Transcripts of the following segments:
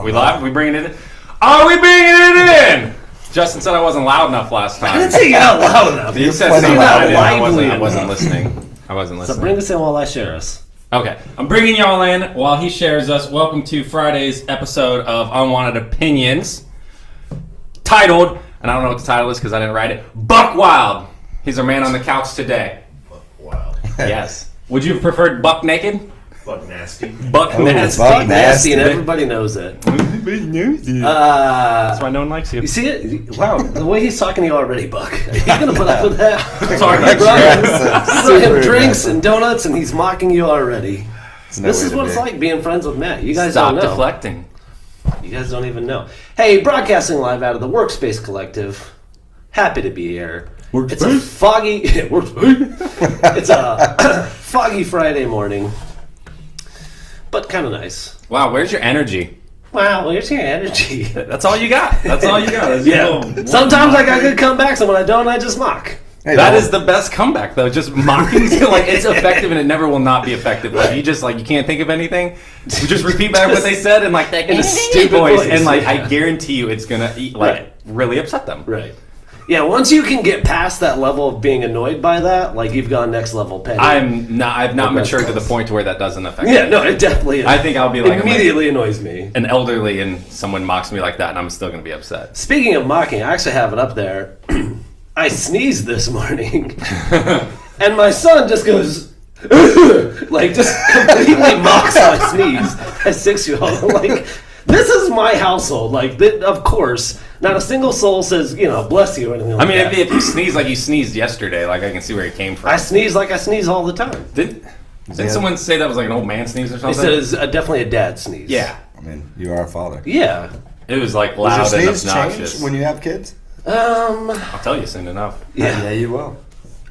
We live? We bringing it in? Are we bringing it in? Justin said I wasn't loud enough last time. I didn't say you're not loud enough. You said you're not lively I wasn't listening. I wasn't listening. So bring us in while I share us. Okay, I'm bringing y'all in while he shares us. Welcome to Friday's episode of Unwanted Opinions, titled, and I don't know what the title is because I didn't write it, Buck Wild. He's our man on the couch today. Buck Wild. Yes. Would you have preferred Buck Naked? Buck Nasty. Buck Nasty. Buck Nasty, and everybody knows it. Everybody knows it. That's why no one likes you. You see it? Wow, the way he's talking to you already, Buck. Are you going to put up with that? Talking You brought him drinks aggressive. and donuts, and he's mocking you already. This is what it's like being friends with Matt. You guys Stop don't know. deflecting. You gues don't even know. Hey, broadcasting live out of the Workspace Collective. Happy to be here. It's a foggy. It's a foggy Friday morning, but kind of nice. Wow, where's your energy? Wow, where's your energy? That's all you got. That's all you got. Yeah. Sometimes I got good comebacks, and when I don't, I just mock. Hey, That is the best comeback, though. Just mocking, like it's effective, and it never will not be effective. Like you just you can't think of anything. You just repeat back what they said, and like that in a stupid voice, voice, and like yeah. I guarantee you, it's gonna really upset them. Right. Yeah, once you can get past that level of being annoyed by that, like you've gone next level petty. I've not matured to the point where that doesn't affect me. Yeah, no, it definitely is. I think I'll be like immediately annoys me. an elderly, and someone mocks me like that, and I'm still gonna be upset. Speaking of mocking, I actually have it up there. I sneezed this morning, and my son just goes, like, just completely mocks my sneeze at 6-year-old. I'm like, this is my household. Like, of course, not a single soul says, bless you or anything like that. If you sneeze like you sneezed yesterday, like I can see where it came from. I sneeze like I sneeze all the time. Didn't someone say that was like an old man sneeze or They something? said it's definitely a dad sneeze. Yeah. I mean, you are a father. Yeah. It was like Does loud your and sneeze obnoxious. change when you have kids? I'll tell you soon enough. Yeah, you will.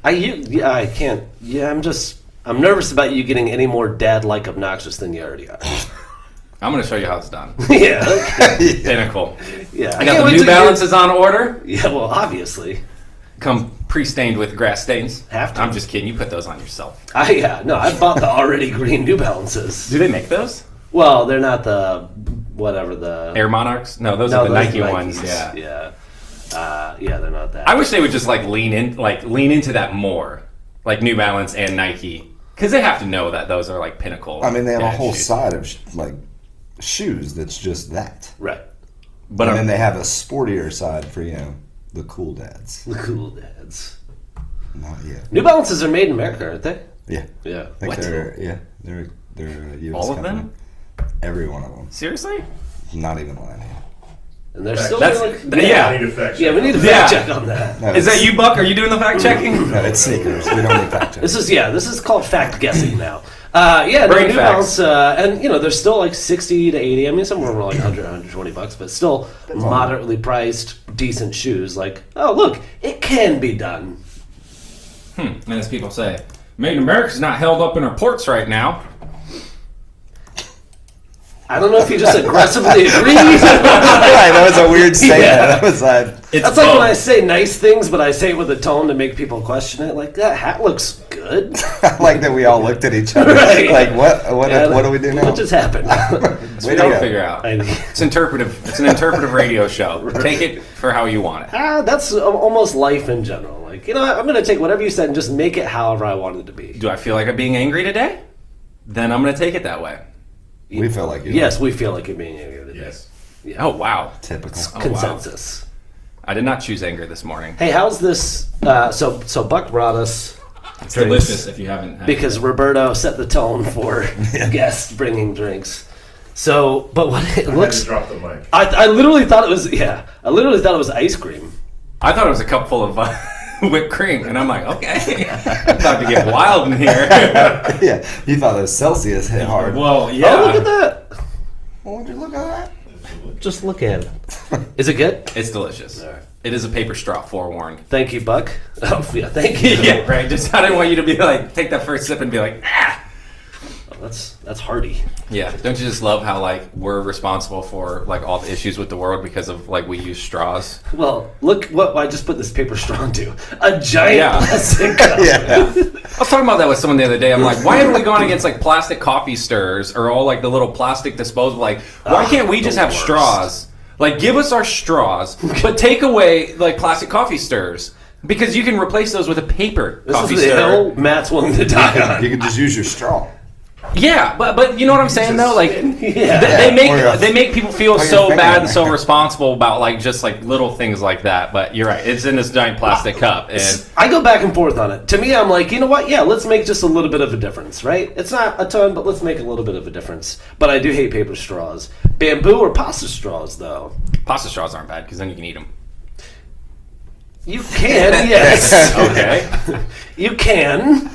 I can't. Yeah, I'm nervous about you getting any more dad-like obnoxious than you already are. I'm going to show you how it's done. Yeah. Okay. Pinnacle. Yeah. I got the New Balances on order. Yeah, well, obviously. Come pre-stained with grass stains. Have to. I'm just kidding. You put those on yourself. I bought the already green New Balances. Do they make those? Well, they're not the the Air Monarchs? No, those are the Nike Nikes. ones. Yeah. Yeah. Yeah, they're not that. I wish they would just lean into that more, like New Balance and Nike, because they have to know that those are like pinnacle. I mean, they have a dad whole shoes. side of shoes that's just that. Right. But And then they have a sportier side for the cool dads. The cool dads. Not yet. New Balances are made in America, aren't they? Yeah. Yeah. I think What? they're a US All of company. them? Every one of them. Seriously? Not even lying. And they're still That's yeah. I need a fact check. Yeah, we need a Yeah. fact check on that. No, Is that you, Buck? Are you doing the fact checking? No, it's sneakers. We don't need fact checks. This is called fact guessing now. Yeah, Brain New facts. Balance, and they're still like 60 to 80. I mean, some of them are like 100, 120 bucks, but still moderately priced, decent shoes. Like, oh look, it can be done. And as people say, Made in America's not held up in our ports right now. I don't know if you just aggressively agree. That was a weird statement. Yeah. That was That's like when I say nice things, but I say it with a tone to make people question it. Like, that hat looks good. I like that we all looked at each other. Right. Like, what do we do now? What just happened? We don't figure out. I- It's interpretive. It's an interpretive radio show. Take it for how you want it. That's almost life in general. Like, I'm going to take whatever you said and just make it however I want it to be. Do I feel like I'm being angry today? Then I'm going to take it that way. We feel like you. Yes, we feel like you're being angry today. Yes. Yeah. Oh, wow. Typical. Oh, wow. Consensus. I did not choose anger this morning. Hey, how's this? So Buck brought us It's drinks delicious if you haven't had because Roberto set the tone for guests bringing drinks. So, but what it I looks, had to drop the mic. I literally thought it was I literally thought it was ice cream. I thought it was a cup full of whipped cream, and I'm like, okay, about to get wild in here. Yeah, you thought the Celsius hit hard. Well, yeah. Oh, look at that! Well, would you look at that? Just look at it. Is it good? It's delicious. All right. It is a paper straw, forewarned. Thank you, Buck. Oh, yeah, thank you. Yeah, right. Just I didn't want you to be like, take that first sip and be like, ah. That's hardy. Yeah. Don't you just love how like we're responsible for like all the issues with the world because of like we use straws? Well, look what I just put this paper straw into. A giant Yeah. plastic cup. Yeah. I was talking about that with someone the other day. I'm like, why haven't we gone against like plastic coffee stirrers or all like the little plastic disposable? Like, why can't we just the have worst. straws? Like, give us our straws, but take away like plastic coffee stirrers because you can replace those with a paper This coffee is the stirrer. hill Matt's willing to die on. You can just use your straw. Yeah, but you know what I'm saying though? Like, Yeah. they make people feel Or your so finger. bad and so responsible about like just like little things like that. But you're right, it's in this giant plastic cup, and I go back and forth on it. To me, I'm like, you know what? Yeah, let's make just a little bit of a difference, right? It's not a ton, but let's make a little bit of a difference. But I do hate paper straws. Bamboo or pasta straws, though. pasta straws aren't bad because then you can eat them. You can, yes. Okay, You can.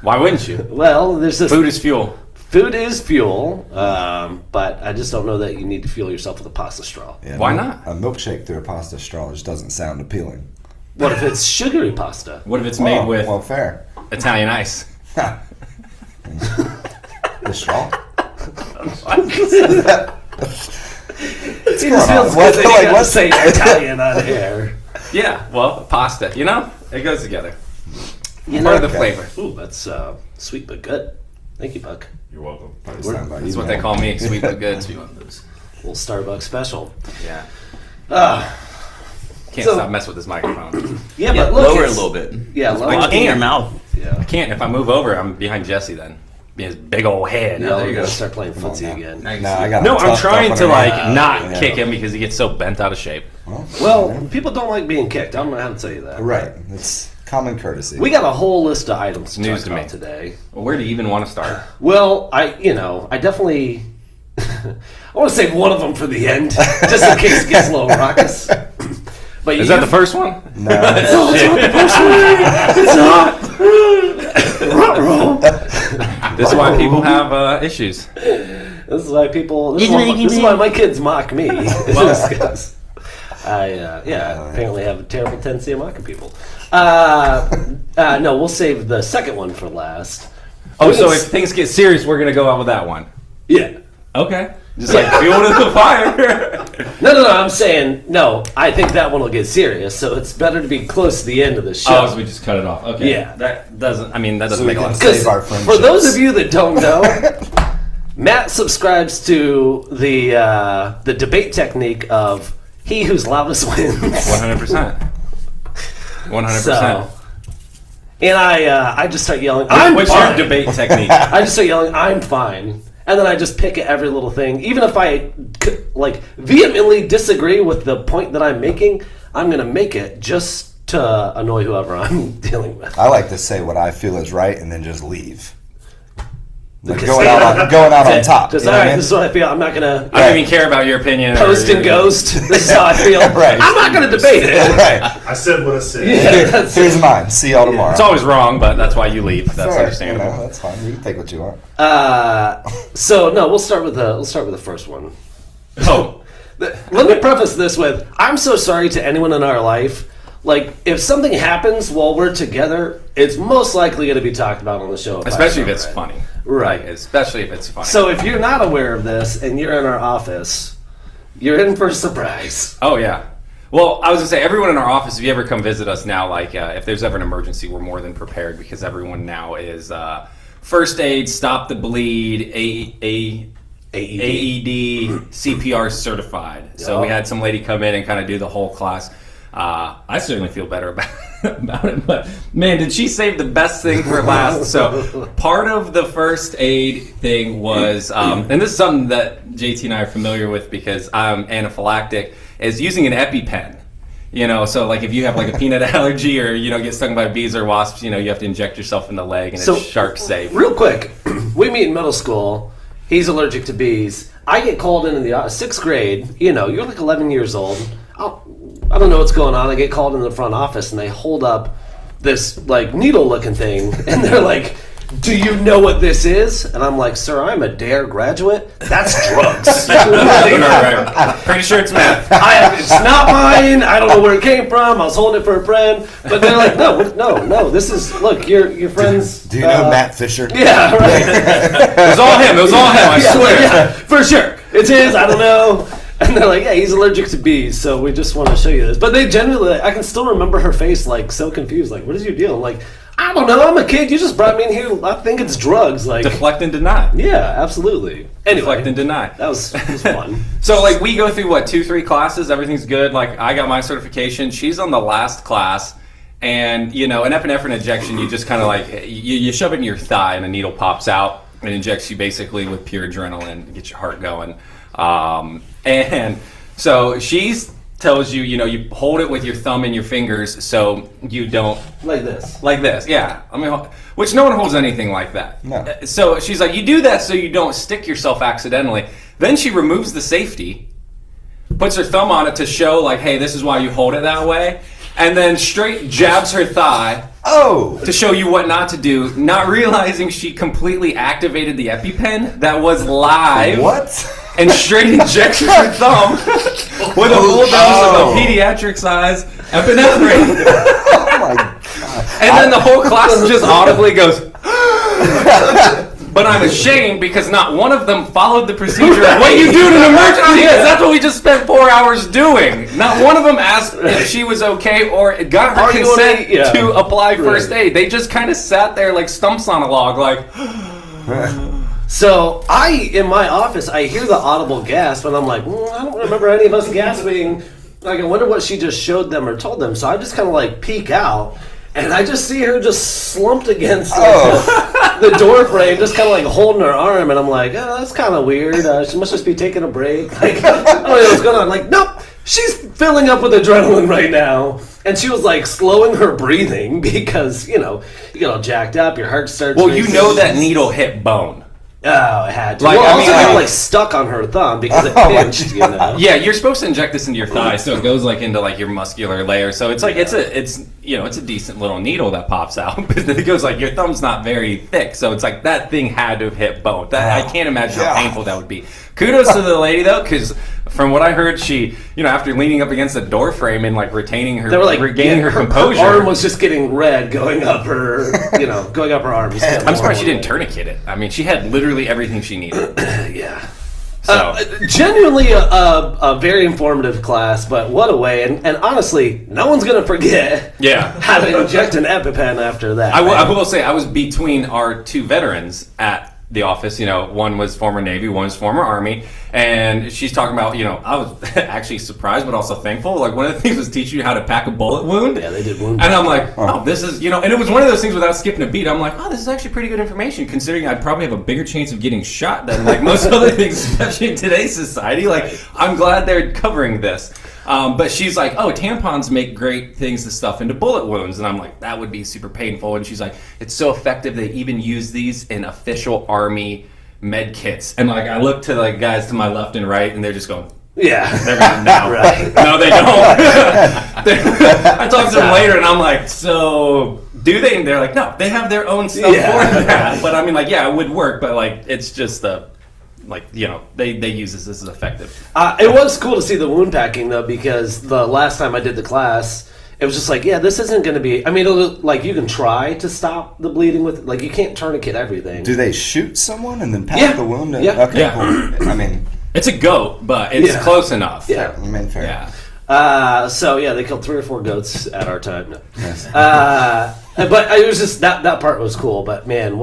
why wouldn't you? Well, there's this. Food is fuel. Food is fuel, but I just don't know that you need to fuel yourself with a pasta straw. Yeah, Why not? A milkshake through a pasta straw just doesn't sound appealing. What if it's sugary pasta? What if it's made with Well, fair. Italian ice? The straw? It just feels What- good that you like, got to what- say Italian on air. Yeah, well, pasta. You know, it goes together. You Part of the okay. flavor. Ooh, that's sweet but good. Thank you, Buck. You're welcome. That's what they call me. Sweet but good. Little Starbucks special. Yeah. Uh, Can't So- stop messing with this microphone. yeah, Yeah, but look, lower it a it's- little bit. Yeah, lower. Lock in your mouth. Yeah. Can't. If I move over, I'm behind Jesse then. Be his big old head. Yeah, there we're you go. gonna start playing footsie now. again. No, I got No, I'm tough trying up to like underneath. not Yeah. kick him because he gets so bent out of shape. Well, people don't like being kicked. I don't know how to tell you that. Right. It's common courtesy. We got a whole list of items to News talk to about me. today. Well, where do you even want to start? Well, I definitely, I want to save one of them for the end, just in case it gets a little raucous. But Is that the first one? No. It's not. This is why people have issues. This is why people. This is why my kids mock me. Because I apparently have a terrible tendency of mocking people. No, we'll save the second one for last. Oh, so if things get serious, we're gonna go out with that one. Yeah. Okay. Just like fuel to the fire. No. I'm saying no. I think that one will get serious, so it's better to be close to the end of the show. Oh, so we just cut it off. Okay. Yeah. That doesn't. I mean, that doesn't So we make a lot can of sense. save our For those friendships. of you that don't know, Matt subscribes to the debate technique of he who's loudest wins. 100%. 100%. So, and I just start yelling. I'm What's fine. your debate technique? I just start yelling. I'm fine. And then I just pick at every little thing, even if I like vehemently disagree with the point that I'm making. I'm gonna make it just to annoy whoever I'm dealing with. I like to say what I feel is right and then just leave. Like Because- going out on top. Just you know all what I right. mean? This is what I feel. I'm not gonna I don't even care about your opinion. post and ghost. This is how I feel. Right. I'm not gonna debate it. Right. I said what I said. Yeah, that's Here's mine. See y'all tomorrow. It's always wrong, but that's why you leave. That's Fair, understandable. you know, that's fine. You can take what you want. So no, we'll start with the first one. Oh, Let me preface this with I'm so sorry to anyone in our life. Like, if something happens while we're together, it's most likely going to be talked about on the show. especially if I it's saw it. funny. Right. Like, especially if it's funny. So if you're not aware of this and you're in our office, you're in for a surprise. Oh yeah. Well, I was gonna say everyone in our office. If you ever come visit us now, like if there's ever an emergency, we're more than prepared because everyone now is first aid, stop the bleed, AED, CPR certified. So we had some lady come in and kind of do the whole class. I certainly feel better about it, but man, did she save the best thing for last? So part of the first aid thing was, and this is something that JT and I are familiar with because I'm anaphylactic, is using an EpiPen. You know, so like if you have like a peanut allergy or get stung by bees or wasps, you have to inject yourself in the leg and So- it's shark safe. Real quick, we meet in middle school. He's allergic to bees. I get called in the sixth grade. You're like 11 years old. I don't know what's going on. I get called in the front office and they hold up this like needle looking thing and they're like, do you know what this is? And I'm like, sir, I'm a DARE graduate. That's drugs. right. Pretty sure it's meth. It's not mine. I don't know where it came from. I was holding it for a friend. But they're like, no. This is, look, your friend's. Do you know Matt Fischer? Yeah, right. It was all him. I swear. Yeah, for sure. It's his. I don't know. And they're like, yeah, he's allergic to bees, so we just want to show you this. But they genuinely, I can still remember her face, like, so confused. Like, what is your deal? I'm like, I don't know. I'm a kid. You just brought me in here. I think it's drugs. Like, Deflect and deny. yeah, absolutely. Anyway, Deflect and deny. that was fun. So, like, we go through, 2-3 classes. Everything's good. Like, I got my certification. She's on the last class. And, an epinephrine injection, you just kind of, like, you shove it in your thigh and a needle pops out and injects you basically with pure adrenaline to get your heart going. And so she tells you, you hold it with your thumb and your fingers so you don't... Like this. Like this, yeah. I mean, which no one holds anything like that. No. So she's like, you do that so you don't stick yourself accidentally. Then she removes the safety, puts her thumb on it to show, like, hey, this is why you hold it that way, and then straight jabs her thigh to show you what not to do, not realizing she completely activated the EpiPen that was live. What? And straight injects her thumb with a full dose of a pediatric size epinephrine. Oh my God. And then the whole class just audibly goes, but I'm ashamed because not one of them followed the procedure. What you do in an emergency is that's what we just spent 4 hours doing. Not one of them asked if she was okay or got her consent to apply first aid. They just kind of sat there like stumps on a log, like. So in my office, I hear the audible gasp, and I'm like, I don't remember any of us gasping. Like, I wonder what she just showed them or told them. So I just kind of like peek out, and I just see her just slumped against the door frame, just kind of like holding her arm, and I'm like, oh, that's kind of weird. She must just be taking a break. Like, I don't know what's going on. Like, nope, she's filling up with adrenaline right now. And she was like slowing her breathing because, you get all jacked up, your heart starts Well, racing. that needle hit bone. Oh, it had to. Like, Well, I mean, also, I- it like stuck on her thumb because it Oh, pinched, Yeah, you're supposed to inject this into your thigh, so it goes like into like your muscular layer. So it's like it's a decent little needle that pops out, but then it goes like your thumb's not very thick, so it's like that thing had to have hit bone. I can't imagine how painful that would be. Kudos to the lady though, because from what I heard, she after leaning up against the door frame and like retaining her, They were like regaining her composure. Her arm was just getting red, going up her, going up her arm. I'm surprised she didn't tourniquet it. I mean, she had literally everything she needed. Yeah. So Genuinely a very informative class, but what a way. And honestly, no one's going to forget how to inject an EpiPen after that. I will say, I was between our two veterans at the office. One was former Navy, one was former Army, and she's talking about, I was actually surprised but also thankful. Like, one of the things was teaching you how to pack a bullet wound. Yeah, they did wound. And I'm like, oh, this is, and it was one of those things without skipping a beat. I'm like, oh, this is actually pretty good information considering I'd probably have a bigger chance of getting shot than like most other things, especially in today's society. Like, I'm glad they're covering this. But she's like, oh, tampons make great things to stuff into bullet wounds. And I'm like, that would be super painful. And she's like, it's so effective they even use these in official Army med kits. And like, I look to like guys to my left and right, and they're just going, yeah. they're going, no. Right. No, they don't. I talked to them later, and I'm like, so do they? And they're like, no, they have their own stuff for that. But I mean, like, yeah, it would work, but like, it's just they use this as effective. It was cool to see the wound packing though, because the last time I did the class, it was just like, yeah, this isn't going to be. I mean, like you can try to stop the bleeding with, like, you can't tourniquet everything. Do they shoot someone and then pack the wound? Yeah. Okay, cool. I mean, it's a goat, but it's close enough. Yeah. I mean, fair. Yeah. So yeah, they killed 3 or 4 goats at our time. No. Yes. But it was just that part was cool. But man,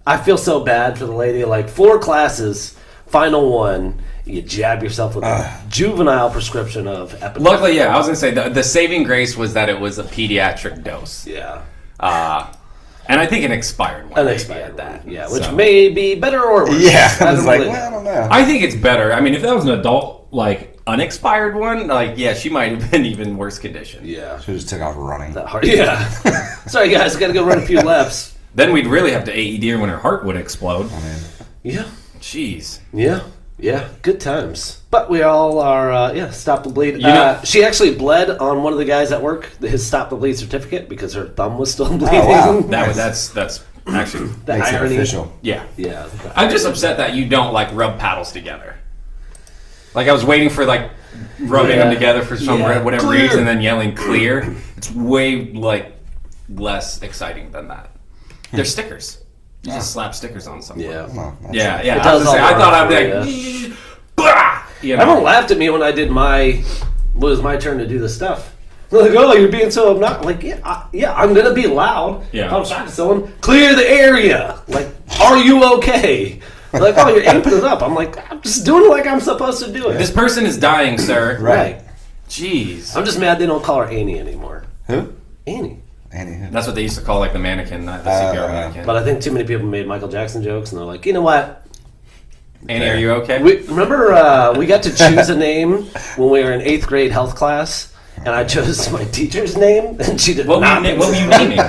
I feel so bad for the lady. Like 4 classes, final one, you jab yourself with a juvenile prescription of EpiPen. Luckily, I was gonna say the saving grace was that it was a pediatric dose. Yeah. And I think an expired one. An maybe expired at that. one. Yeah, which may be better or worse. Yeah, I was like, really well, I don't know. I think it's better. I mean, if that was an adult, like, unexpired one, like, yeah, she might have been even worse condition. Yeah. Should just took off running. That hard. Yeah. Sorry, guys, got to go run a few laps. Then we'd really have to AED her when her heart would explode. I mean, Yeah. Jeez. Yeah. Yeah. Good times. But we all are, stop the bleed. know- She actually bled on one of the guys at work, his stop the bleed certificate, because her thumb was still bleeding. wow. That's Actually, The Makes it irony. official. yeah. Yeah. I'm just upset that you don't like rub paddles together. Like I was waiting for like rubbing them together for some whatever Clear. reason, and then yelling clear. It's way like less exciting than that. They're stickers. You just slap stickers on something. Yeah. Well, that's- Yeah, yeah. It I, does was gonna say, all I thought the I'd work be for like, bah! You know? Everyone laughed at me when I did what was my turn to do the stuff. They're like, oh, you're being so obnoxious. Like, yeah, I'm going to be loud. Yeah. If I'm talking to someone, clear the area. Like, are you okay? Like, oh, you're amping it up. I'm like, I'm just doing it like I'm supposed to do it. This person is dying, sir. Right. Jeez. I'm just mad they don't call her Annie anymore. Who? Annie. Annie. That's what they used to call like the mannequin, not the CPR mannequin. But I think too many people made Michael Jackson jokes, and they're like, you know what? Annie, are you okay? Remember, we got to choose a name when we were in 8th grade health class, and I chose my teacher's name, and she did what not. were you naming?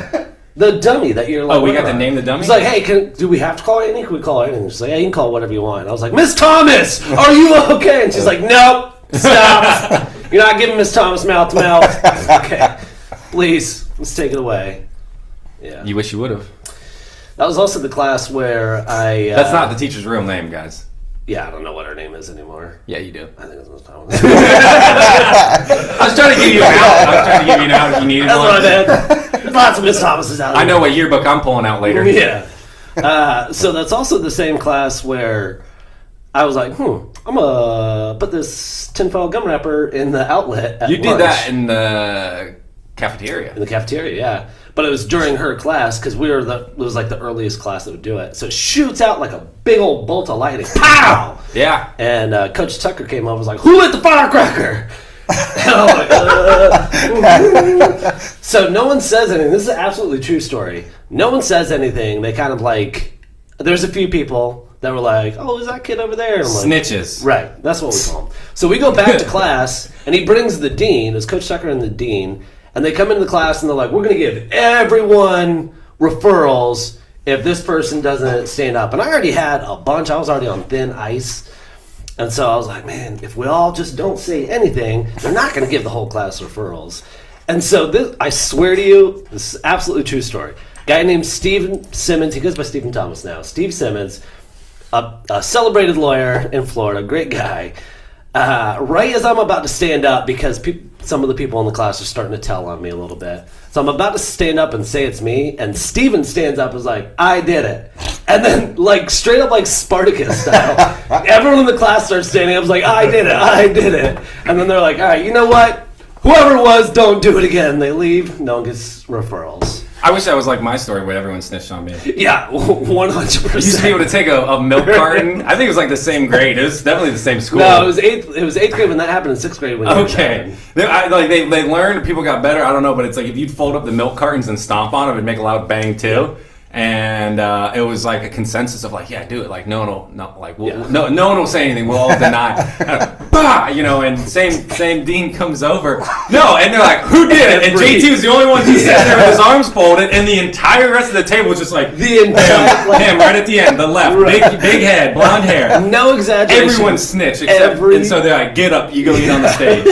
The dummy that you're like. Oh, we got to whatever. name the dummy? It's like, hey, do we have to call her Annie? Can we call her Annie? And she's like, yeah, you can call her whatever you want. And I was like, Miss Thomas, are you okay? And she's like, nope, stop. You're not giving Miss Thomas mouth to mouth. Okay, please, let's take it away. Yeah. You wish you would have. That was also the class where I. That's not the teacher's real name, guys. Yeah, I don't know what her name is anymore. Yeah, you do. I think it's Miss Thomas. I was trying to give you an out. I was trying to give you an out if you needed That's one. what I meant. There's lots of Miss Thomases out there. I know what yearbook I'm pulling out later. Yeah. So that's also the same class where I was like, I'm gonna put this tinfoil gum wrapper in the outlet at You did lunch. that in the cafeteria. In the cafeteria, yeah. But it was during her class because it was like the earliest class that would do it. So it shoots out like a big old bolt of lightning. Pow! Yeah. And Coach Tucker came over and was like, who lit the firecracker? And I'm like, So no one says anything. This is an absolutely true story. No one says anything. They kind of like, there's a few people that were like, oh, is that kid over there? And I'm like, Snitches. right, that's what we call him. So we go back to class, and he brings the dean, it's Coach Tucker and the dean, and they come into the class, and they're like, we're going to give everyone referrals if this person doesn't stand up. And I already had a bunch. I was already on thin ice. And so I was like, man, if we all just don't say anything, they're not going to give the whole class referrals. And so this, I swear to you, this is absolutely true story. Guy named Stephen Simmons, he goes by Stephen Thomas now. Steve Simmons, a celebrated lawyer in Florida, great guy. Right as I'm about to stand up, because some of the people in the class are starting to tell on me a little bit. So I'm about to stand up and say it's me, and Steven stands up and is like, I did it. And then, like, straight up like Spartacus style, everyone in the class starts standing up and is like, I did it. And then they're like, all right, you know what? Whoever it was, don't do it again. They leave, no one gets referrals. I wish that was like my story where everyone snitched on me. Yeah, 100%. You used to be able to take a milk carton. I think it was like the same grade. It was definitely the same school. No, it was eighth grade when that happened. In 6th grade when Okay. They learned, people got better. I don't know, but it's like if you'd fold up the milk cartons and stomp on them, it'd make a loud bang too. And it was like a consensus of like, yeah, do it. Like no one will say anything. We'll all deny. Bah! You know, and same dean comes over. No, and they're like, who did it? And JT was the only one who sat there with his arms folded, and the entire rest of the table was just like him right at the end, the left, Right. big head, blonde hair. No exaggeration. Everyone snitched, except, and so they're like, get up, you go eat on the stage.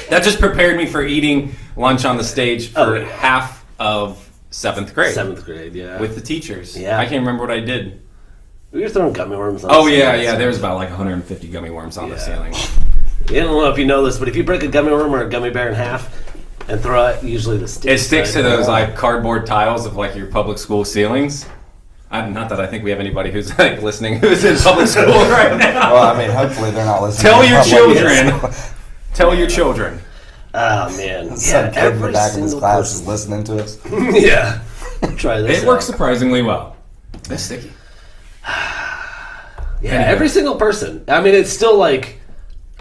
That just prepared me for eating lunch on the stage for half of 7th grade. 7th grade, yeah. With the teachers. Yeah. I can't remember what I did. We were throwing gummy worms on Oh, the yeah, ceiling. yeah. There was about like 150 gummy worms on the ceiling. I don't know if you know this, but if you break a gummy worm or a gummy bear in half and throw it, usually the stick It sticks to those like cardboard tiles of like your public school ceilings. Not that I think we have anybody who's like listening who's in public school right now. Well, I mean, hopefully they're not listening. Tell to your public children. Tell your children. Oh, man. Some kid in the back of his single class is person. listening to us. Yeah. Try this It works out. surprisingly well. They're sticky. Yeah, Anyway. every single person. I mean, it's still like,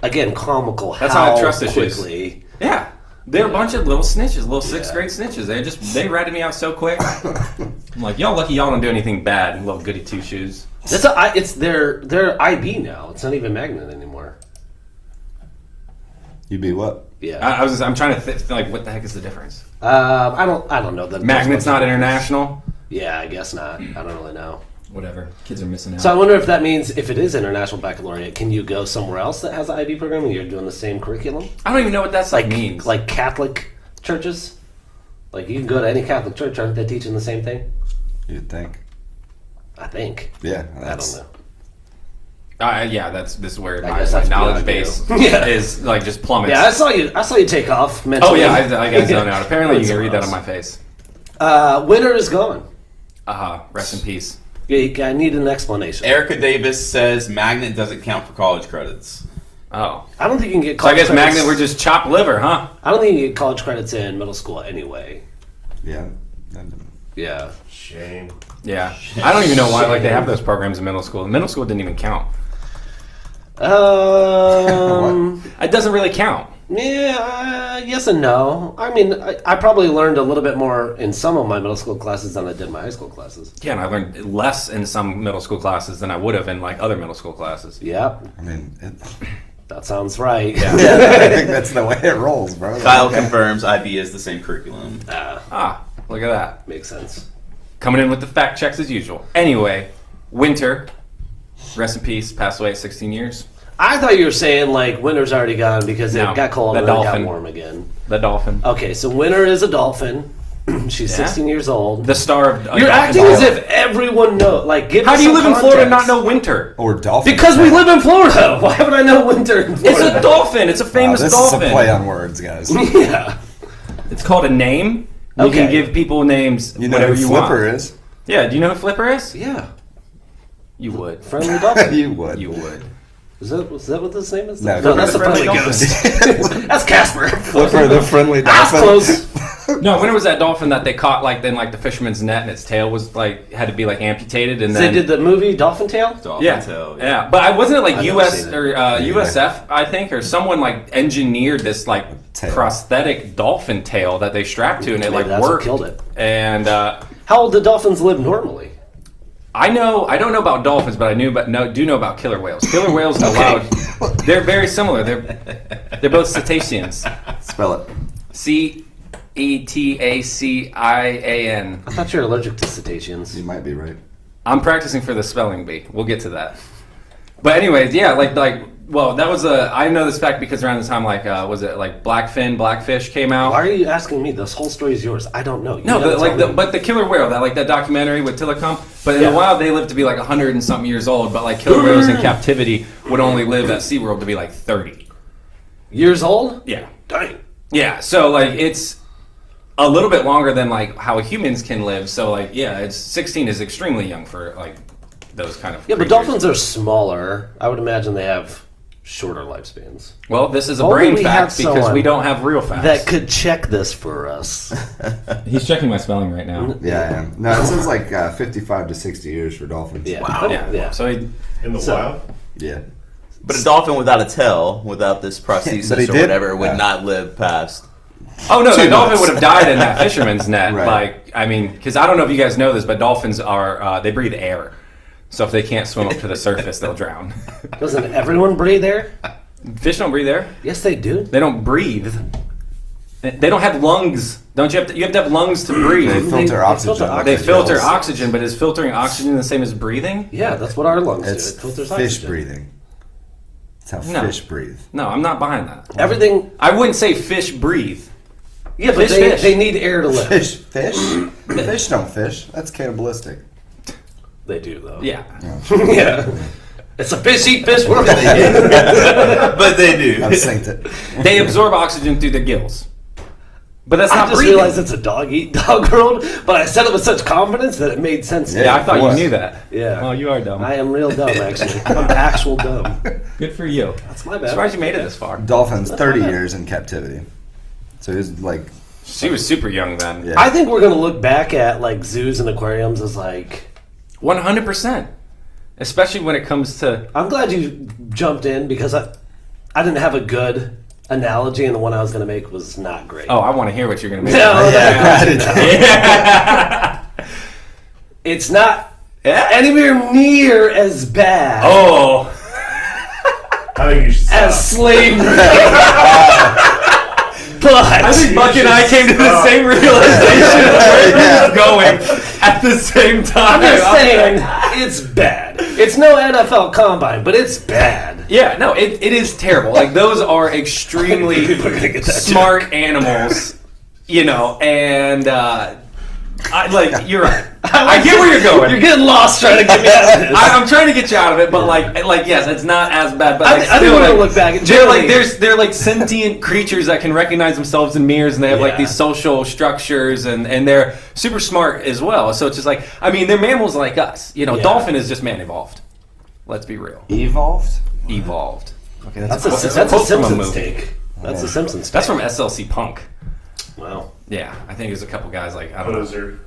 again, comical That's how I how trust issues. quickly. Yeah. They're a bunch of little snitches, little 6th grade snitches. They ratted me out so quick. I'm like, y'all lucky y'all don't do anything bad, little goody two shoes. It's their IB now. It's not even magnet anymore. You be what? Yeah. I'm trying to think like what the heck is the difference? I don't know that. Magnet's not international. Yeah, I guess not. I don't really know. Whatever. Kids are missing out. So I wonder if that means if it is international baccalaureate, can you go somewhere else that has an IB program and you're doing the same curriculum? I don't even know what that stuff means. Like Catholic churches? Like you can go to any Catholic church, aren't they teaching the same thing? You'd think. I think. Yeah, I don't know. This is where I my guess that's knowledge beyond base you. Yeah. is like just plummets. Yeah, I saw you take off Oh mentally. yeah, I got zoned out. Apparently, you can Somewhere read that else. on my face. Winter is gone. Rest in peace. Yeah, I need an explanation. Erica Davis says magnet doesn't count for college credits. Oh, I don't think you can get so I college guess credits. magnet were just chopped liver, huh? I don't think you can get college credits in middle school anyway. Yeah. Yeah. Shame. Yeah, I don't even know why like they have those programs in middle school. Middle school didn't even count. It doesn't really count. Yeah, yes and no. I mean, I probably learned a little bit more in some of my middle school classes than I did in my high school classes. Yeah, and I learned less in some middle school classes than I would have in like other middle school classes. Yep, I mean, that sounds right. I think that's the way it rolls, bro. Kyle confirms IB is the same curriculum. Look at that. Makes sense. Coming in with the fact checks as usual. Anyway, Winter, rest in peace, passed away at 16 years. I thought you were saying like winter's already gone because No, it got cold the and then it got dolphin. warm again. The Dolphin. Okay, so Winter is a dolphin. She's 16 years old. The star of... You're acting as if everyone knows. Like, give How us do you some live in Florida and not context. know Winter? Or Dolphin. Because we live in Florida. Why would I know Winter in It's Florida? a dolphin. It's a famous This dolphin. is a play on words, guys. Yeah. It's called a name. You Okay. can give people names You know whatever who you Flipper want. is? Yeah, do you know who Flipper is? Yeah. You would. Friendly dolphin. You would. You would. Was that what his name is? No, that's the Friendly friendly Dolphin. ghost. That's Casper. Flipper, the friendly That's dolphin. close. No, when it was that dolphin that they caught like then like the fisherman's net and its tail was like had to be like amputated and So then they did the movie Dolphin Tale? Dolphin yeah, tail, yeah, but I wasn't it like I've never US seen it. or USF I think or someone like engineered this like Tail. prosthetic dolphin tail that they strapped to and it Maybe like that's what worked. killed it. And How old do dolphins live normally? I don't know about dolphins, but do know about killer whales. Killer whales are allowed. They're very similar. They're both cetaceans. Spell it. Cetacean. I thought you were allergic to cetaceans. You might be right. I'm practicing for the spelling bee. We'll get to that. But anyways, yeah, well, that was I know this fact because around the time was it like Blackfish came out. Why are you asking me? This whole story is yours. I don't know. You No, gotta tell me. but the killer whale, that documentary with Tillicum. But in Yeah. the wild, they lived to be like 100 and something years old. But like killer whales in captivity would only live at SeaWorld to be like 30. Years old? Yeah, Dang. yeah. So like it's a little bit longer than like how humans can live. So like it's 16 is extremely young for like those kind of Yeah, but creatures. dolphins are smaller. I would imagine they have shorter lifespans. Well, this is a Only brain we fact had because someone we don't have real facts. That could check this for us. He's checking my spelling right now. Yeah, I am. No, it says like 55 to 60 years for dolphins. Yeah. Yeah. Yeah. So he, In the So- wild? Yeah. But a dolphin without a tail, without this prosthesis But he or did- whatever, would yeah. not live past. oh no, the 2 dolphin months. would have died in that fisherman's net. Right. Like I mean, because I don't know if you guys know this, but dolphins are they breathe air. So if they can't swim up to the surface, they'll drown. Doesn't everyone breathe air? Fish don't breathe air. Yes, they do. They don't breathe. They don't have lungs. Don't you have to? You have to have lungs to They breathe. filter they oxygen. filter like They the filter gills. oxygen, but is filtering oxygen the same as breathing? Yeah, that's what our lungs It's do. It filters fish oxygen. breathing. It's how No. fish breathe. No, I'm not behind that. Everything. I wouldn't say fish breathe. Yeah, but Fish. they need air to live. Fish? Fish don't fish. That's cannibalistic. They do though. Yeah. Yeah. It's a fish eat fish world. But they do. I've synced it. They absorb oxygen through the gills. But that's I not just breathing. realized it's a dog eat dog world, but I said it with such confidence that it made sense. Yeah, I thought you What? knew that. Yeah. Well, you are dumb. I am real dumb, actually. I'm actual dumb. Good for you. That's my I'm bad. surprised you made it this far. Dolphins, 30 years in captivity. So he's like, She was super young then. yeah. I think we're gonna look back at like zoos and aquariums as like. 100%. Especially when it comes to... I'm glad you jumped in because I didn't have a good analogy, and the one I was gonna make was not great. Oh, I want to hear what you're going to make. No, Yeah. it's not Yeah. anywhere near as bad Oh. I think you should stop. as slavery. But I think Buck and I came to the same realization of where this is going at the same time. I'm just saying, it's bad. It's no NFL combine, but it's bad. Yeah, no, it is terrible. Like, those are extremely People are gonna get that smart animals, and You're right. I get where you're going. You're getting lost trying to get me out of this. I'm trying to get you out of it, but yes, it's not as bad. But I think we're gonna look back. They're like sentient creatures that can recognize themselves in mirrors, and they have like these social structures, and they're super smart as well. So it's just like, I mean, they're mammals like us. You know, Dolphin is just man evolved. Let's be real. Evolved. Okay, that's a Simpsons take. That's a Simpsons take. That's from SLC Punk. Wow. Yeah, I think there's a couple guys like, I don't know. Poser.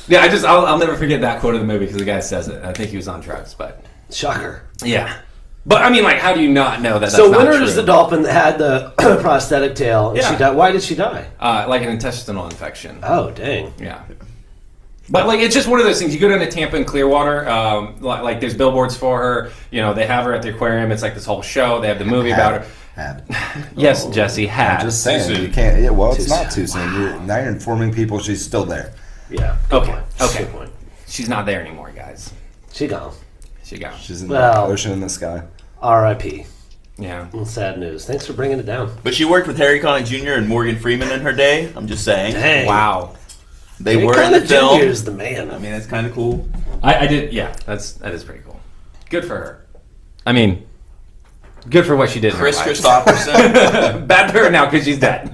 Yeah, I'll never forget that quote of the movie because the guy says it. I think he was on drugs, but Shocker. yeah. But I mean, like, how do you not know that? That's So not Winter true? is the dolphin that had the prosthetic tail, and she died. Why did she die? Like an intestinal infection. Oh, dang. Yeah. But like, it's just one of those things. You go down to Tampa and Clearwater, like there's billboards for her. You know, they have her at the aquarium. It's like this whole show. They have the movie about her. Yes, Jesse had. I'm just saying, you can't. Yeah, well, it's not too soon. Now you're informing people she's still there. Yeah. Okay. Good point. She's not there anymore, guys. She gone. She's in the ocean in the sky. R.I.P. Yeah. Sad news. Thanks for bringing it down. But she worked with Harry Connick Jr. and Morgan Freeman in her day. I'm just saying. Dang. Wow. They were in the film. Jr. is the man. I mean, that's kind of cool. I did. Yeah, that is pretty cool. Good for her. I mean, good for what she did. Chris in her life. Christopherson. Bad for her now because she's dead.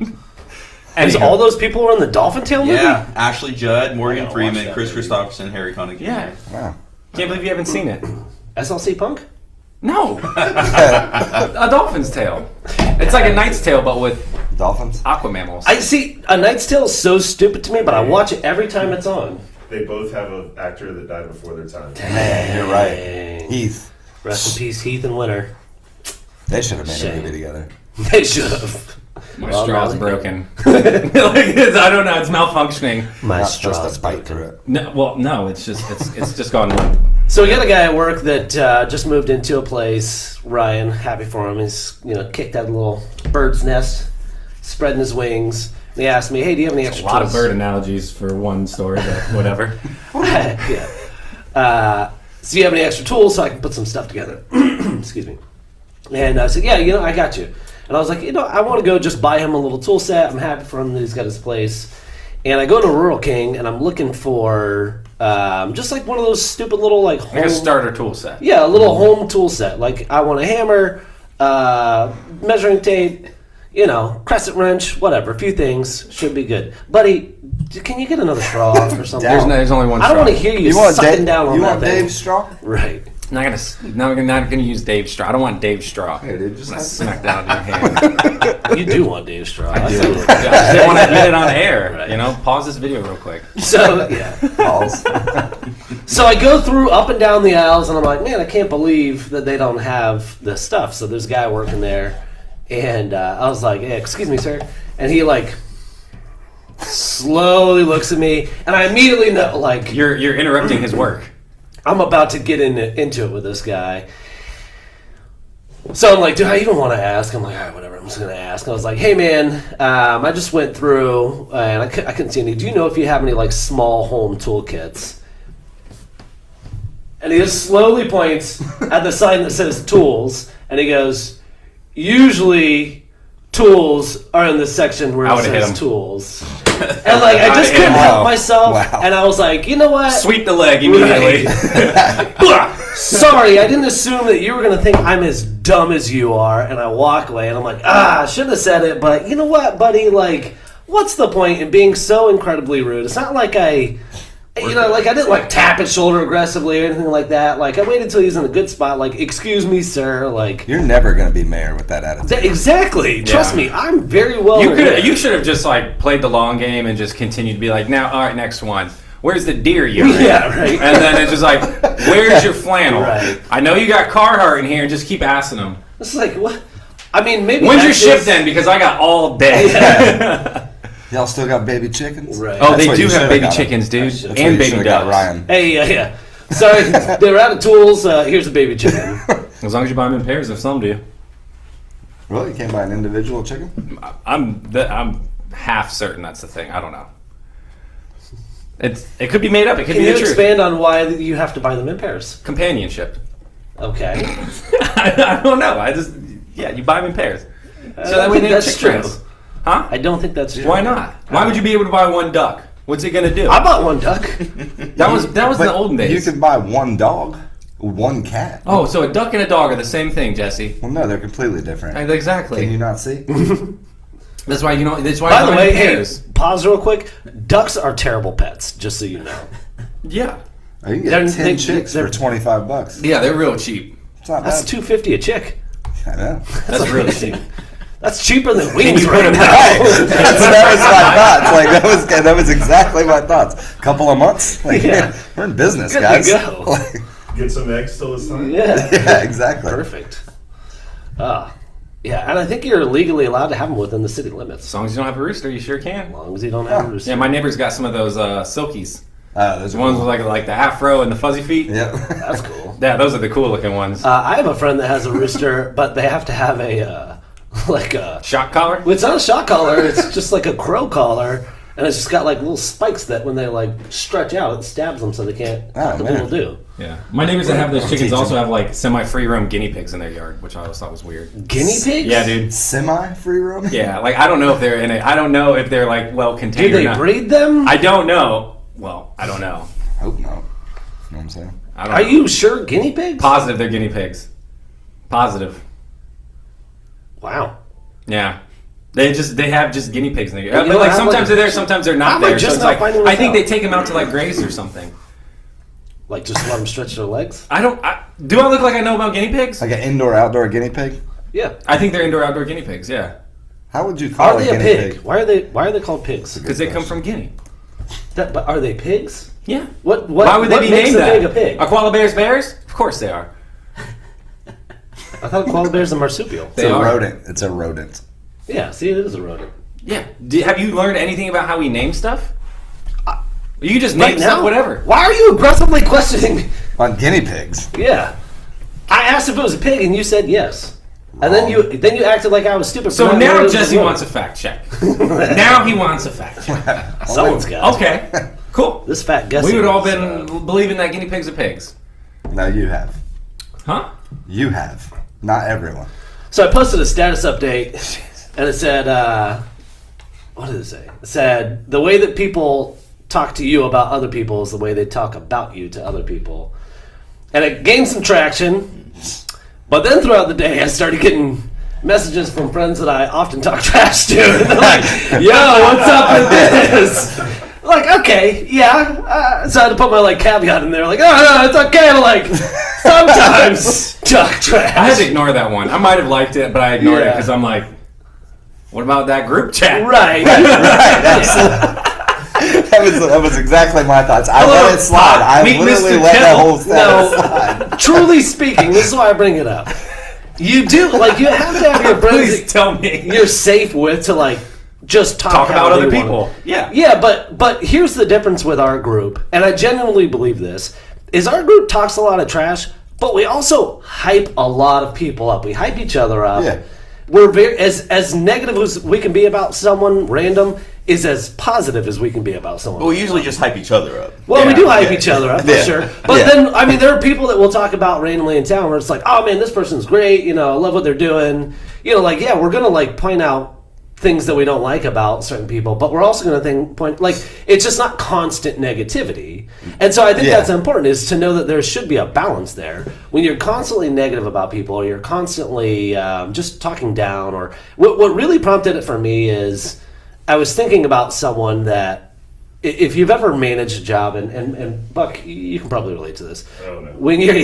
Because all those people were in the Dolphin Tail movie? Yeah. Ashley Judd, Morgan watch Freeman, that Chris movie. Christopherson, Harry Connick Jr. Yeah. Wow. Can't believe you haven't seen it. SLC Punk? No. A dolphin's tail. It's like a knight's tail, but with Dolphins. aqua mammals. I see. A Knight's Tale is so stupid to me, but I watch it every time it's on. They both have an actor that died before their time. Man, you're right. Heath. Rest in peace, Heath and Winter. They should have made Shame. a movie together. They should have. My Well, straw's no, broken. I don't know. It's malfunctioning. My Not straw. just a spike through it. No. It's just gone limp. So we got a guy at work that just moved into a place. Ryan, happy for him. He's kicked out a little bird's nest, spreading his wings. And he asked me, "Hey, do you have any extra?" A lot of tools?" bird analogies for one story, but whatever. Yeah. So you have any extra tools so I can put some stuff together? Excuse me. And I said, yeah, I got you. And I was like, I want to go just buy him a little tool set. I'm happy for him that he's got his place. And I go to Rural King and I'm looking for just like one of those stupid little like home... Like a starter tool set. Yeah, a little home tool set. Like I want a hammer, measuring tape, crescent wrench, whatever. A few things should be good. Buddy, can you get another straw or something? There's only one I straw. don't want to hear you want sucking down on You that want thing. Dave's straw? Right. Not gonna use Dave's straw. I don't want Dave's straw. Hey, dude, just I'm gonna have- smack down your hand. You do want Dave's straw. I I do. just didn't want to admit it on air. Right. Pause this video real quick. So, yeah. Balls. So I go through up and down the aisles, and I'm like, man, I can't believe that they don't have this stuff. So there's a guy working there, and I was like, hey, excuse me, sir. And he, slowly looks at me, and I immediately know, You're interrupting his work. I'm about to get into it with this guy. So I'm like, dude, I even want to ask. I'm like, all right, whatever, I'm just going to ask. I was like, hey, man, I just went through, and I couldn't see any. Do you know if you have any, small home toolkits? And he just slowly points at the sign that says tools, and he goes, usually tools are in the section where I it would've hit says him. tools. And I just couldn't help myself, and I was like, you know what? Sweep the leg immediately. Sorry, I didn't assume that you were going to think I'm as dumb as you are, and I walk away, and I'm like, I shouldn't have said it, but you know what, buddy, what's the point in being so incredibly rude? It's not like I didn't tap his shoulder aggressively or anything like that. I waited until he was in a good spot, excuse me, sir, You're never going to be mayor with that attitude. Exactly. Trust me, I'm very well aware. You should have just played the long game and just continued to be like, now, all right, next one. Where's the deer urine? Yeah, right. And then it's just where's your flannel? Right. I know you got Carhartt in here, and just keep asking them. It's what? I mean, maybe When's your that's shift just- then? Because I got all day. Yeah. Y'all still got baby chickens? Right. Oh, That's they what do you have should've baby got 'em. chickens, dude, That's what That's and what you baby should've got, ducks. Ryan. Hey, yeah. Sorry, they're out of tools. Here's a baby chicken. As long as you buy them in pairs, if some do. Really? You can't buy an individual chicken? I'm half certain that's the thing. I don't know. It could be made up. It could Can be you the truth. expand on why you have to buy them in pairs? Companionship. Okay. I don't know. You buy them in pairs. So that way they don't that's chick true. friends. Huh? I don't think that's true. Why not? Why would you be able to buy one duck? What's it gonna do? I bought one duck. That was in the olden days. You can buy one dog, one cat. Oh, so a duck and a dog are the same thing, Jesse. Well, no, they're completely different. Exactly. Can you not see? That's why That's why. By the way, pairs. hey, pause real quick. Ducks are terrible pets, just so you know. Yeah. Oh, you can get 10 chicks for $25. Yeah, they're real cheap. It's not That's bad. $2.50 a chick. I know. That's really cheap. That's cheaper than wings right now. That was my thoughts. Like that was exactly my thoughts. Couple of months. Like, Yeah. we're in business, Good to guys. go. Like, Get some eggs till it's time. Yeah. yeah, exactly. Perfect. Yeah, and I think you're legally allowed to have them within the city As limits. long as you don't have a rooster, you sure can. As long as you don't have a rooster. Yeah, my neighbor's got some of those silkies. Those The are ones cool. with like the afro and the fuzzy feet. Yeah. That's cool. Yeah, those are the cool looking ones. I have a friend that has a rooster, but they have to have a Shock collar? It's not a shock collar. It's just like a crow collar, and it's just got like little spikes that when they like stretch out, it stabs them so they can't. Oh, the man. little do. Yeah. My neighbors that have those chickens Teach also them. have like semi-free roam guinea pigs in their yard, which I always thought was weird. Guinea pigs? Yeah, dude. Semi-free roam? Yeah, like I don't know if they're in it. I don't know if they're like well contained Do or they not. breed them? I don't know. Well, I don't know. Hope not. You know what I'm saying? I don't Are know. you sure guinea pigs? Positive they're guinea pigs. Positive. Wow. Yeah. They have just guinea pigs in there. you But don't like have, sometimes like- they're there, sometimes they're How not am I there. just So it's not like finding I this think out? they take them out to like graze or something. Like just let them stretch their legs? Do I look like I know about guinea pigs? Like an indoor-outdoor guinea pig? Yeah. I think they're indoor outdoor guinea pigs, yeah. How would you call Are they a guinea pig? Why are they called pigs? Because they come from Guinea. But are they pigs? Yeah. What Why would they what be makes named a that? pig a pig? Are koala bears bears? Of course they are. I thought koala bear's a marsupial. It's They a are. rodent. It's a rodent. Yeah, see, it is a rodent. Yeah. Have you learned anything about how we name stuff? You just Right name stuff now? whatever. Why are you aggressively questioning? On guinea pigs. Yeah. I asked if it was a pig and you said yes. And then you acted like I was stupid. for So not knowing it now was Jesse rodent. wants a fact check. Now he wants a fact check. Someone's got it. Okay. Cool. This fat guessing. We would all is, been believing that guinea pigs are pigs. No, you have. Huh? You have. Not everyone. So I posted a status update, and it said, what did it say? It said, the way that people talk to you about other people is the way they talk about you to other people. And it gained some traction, but then throughout the day I started getting messages from friends that I often talk trash to. And they're like, yo, what's up with this? Like, okay, yeah. So I had to put my like caveat in there, like, oh, no, it's okay to like sometimes talk trash. I had to ignore that one. I might have liked it, but I ignored it Yeah. because I'm like, what about that group chat? Right. That was exactly my thoughts. I let it slide. I Meet literally Mr. let that Kettle. whole status slide. Truly speaking, this is why I bring it up. You do, like, you have to have your friends Please that tell me. you're safe with to, like, just Talk how about they other wanna- people. Yeah. Yeah, but here's the difference with our group, and I genuinely believe this, is our group talks a lot of trash, but we also hype a lot of people up. We hype each other up. Yeah. We're very as negative as we can be about someone random is as positive as we can be about someone. But we usually just hype each other up. Well, we Yeah, do hype yeah. each other up, for Yeah. sure. But Yeah. then, I mean, there are people that we'll talk about randomly in town where it's like, oh man, this person's great, you know, I love what they're doing. You know, like, yeah, we're going to, like, point out things that we don't like about certain people, but we're also going to point, like, it's just not constant negativity. And so I think Yeah. that's important, is to know that there should be a balance there. When you're constantly negative about people, or you're constantly just talking down, or what really prompted it for me is I was thinking about someone that, if you've ever managed a job, and Buck, you can probably relate to this. Oh, no. When you're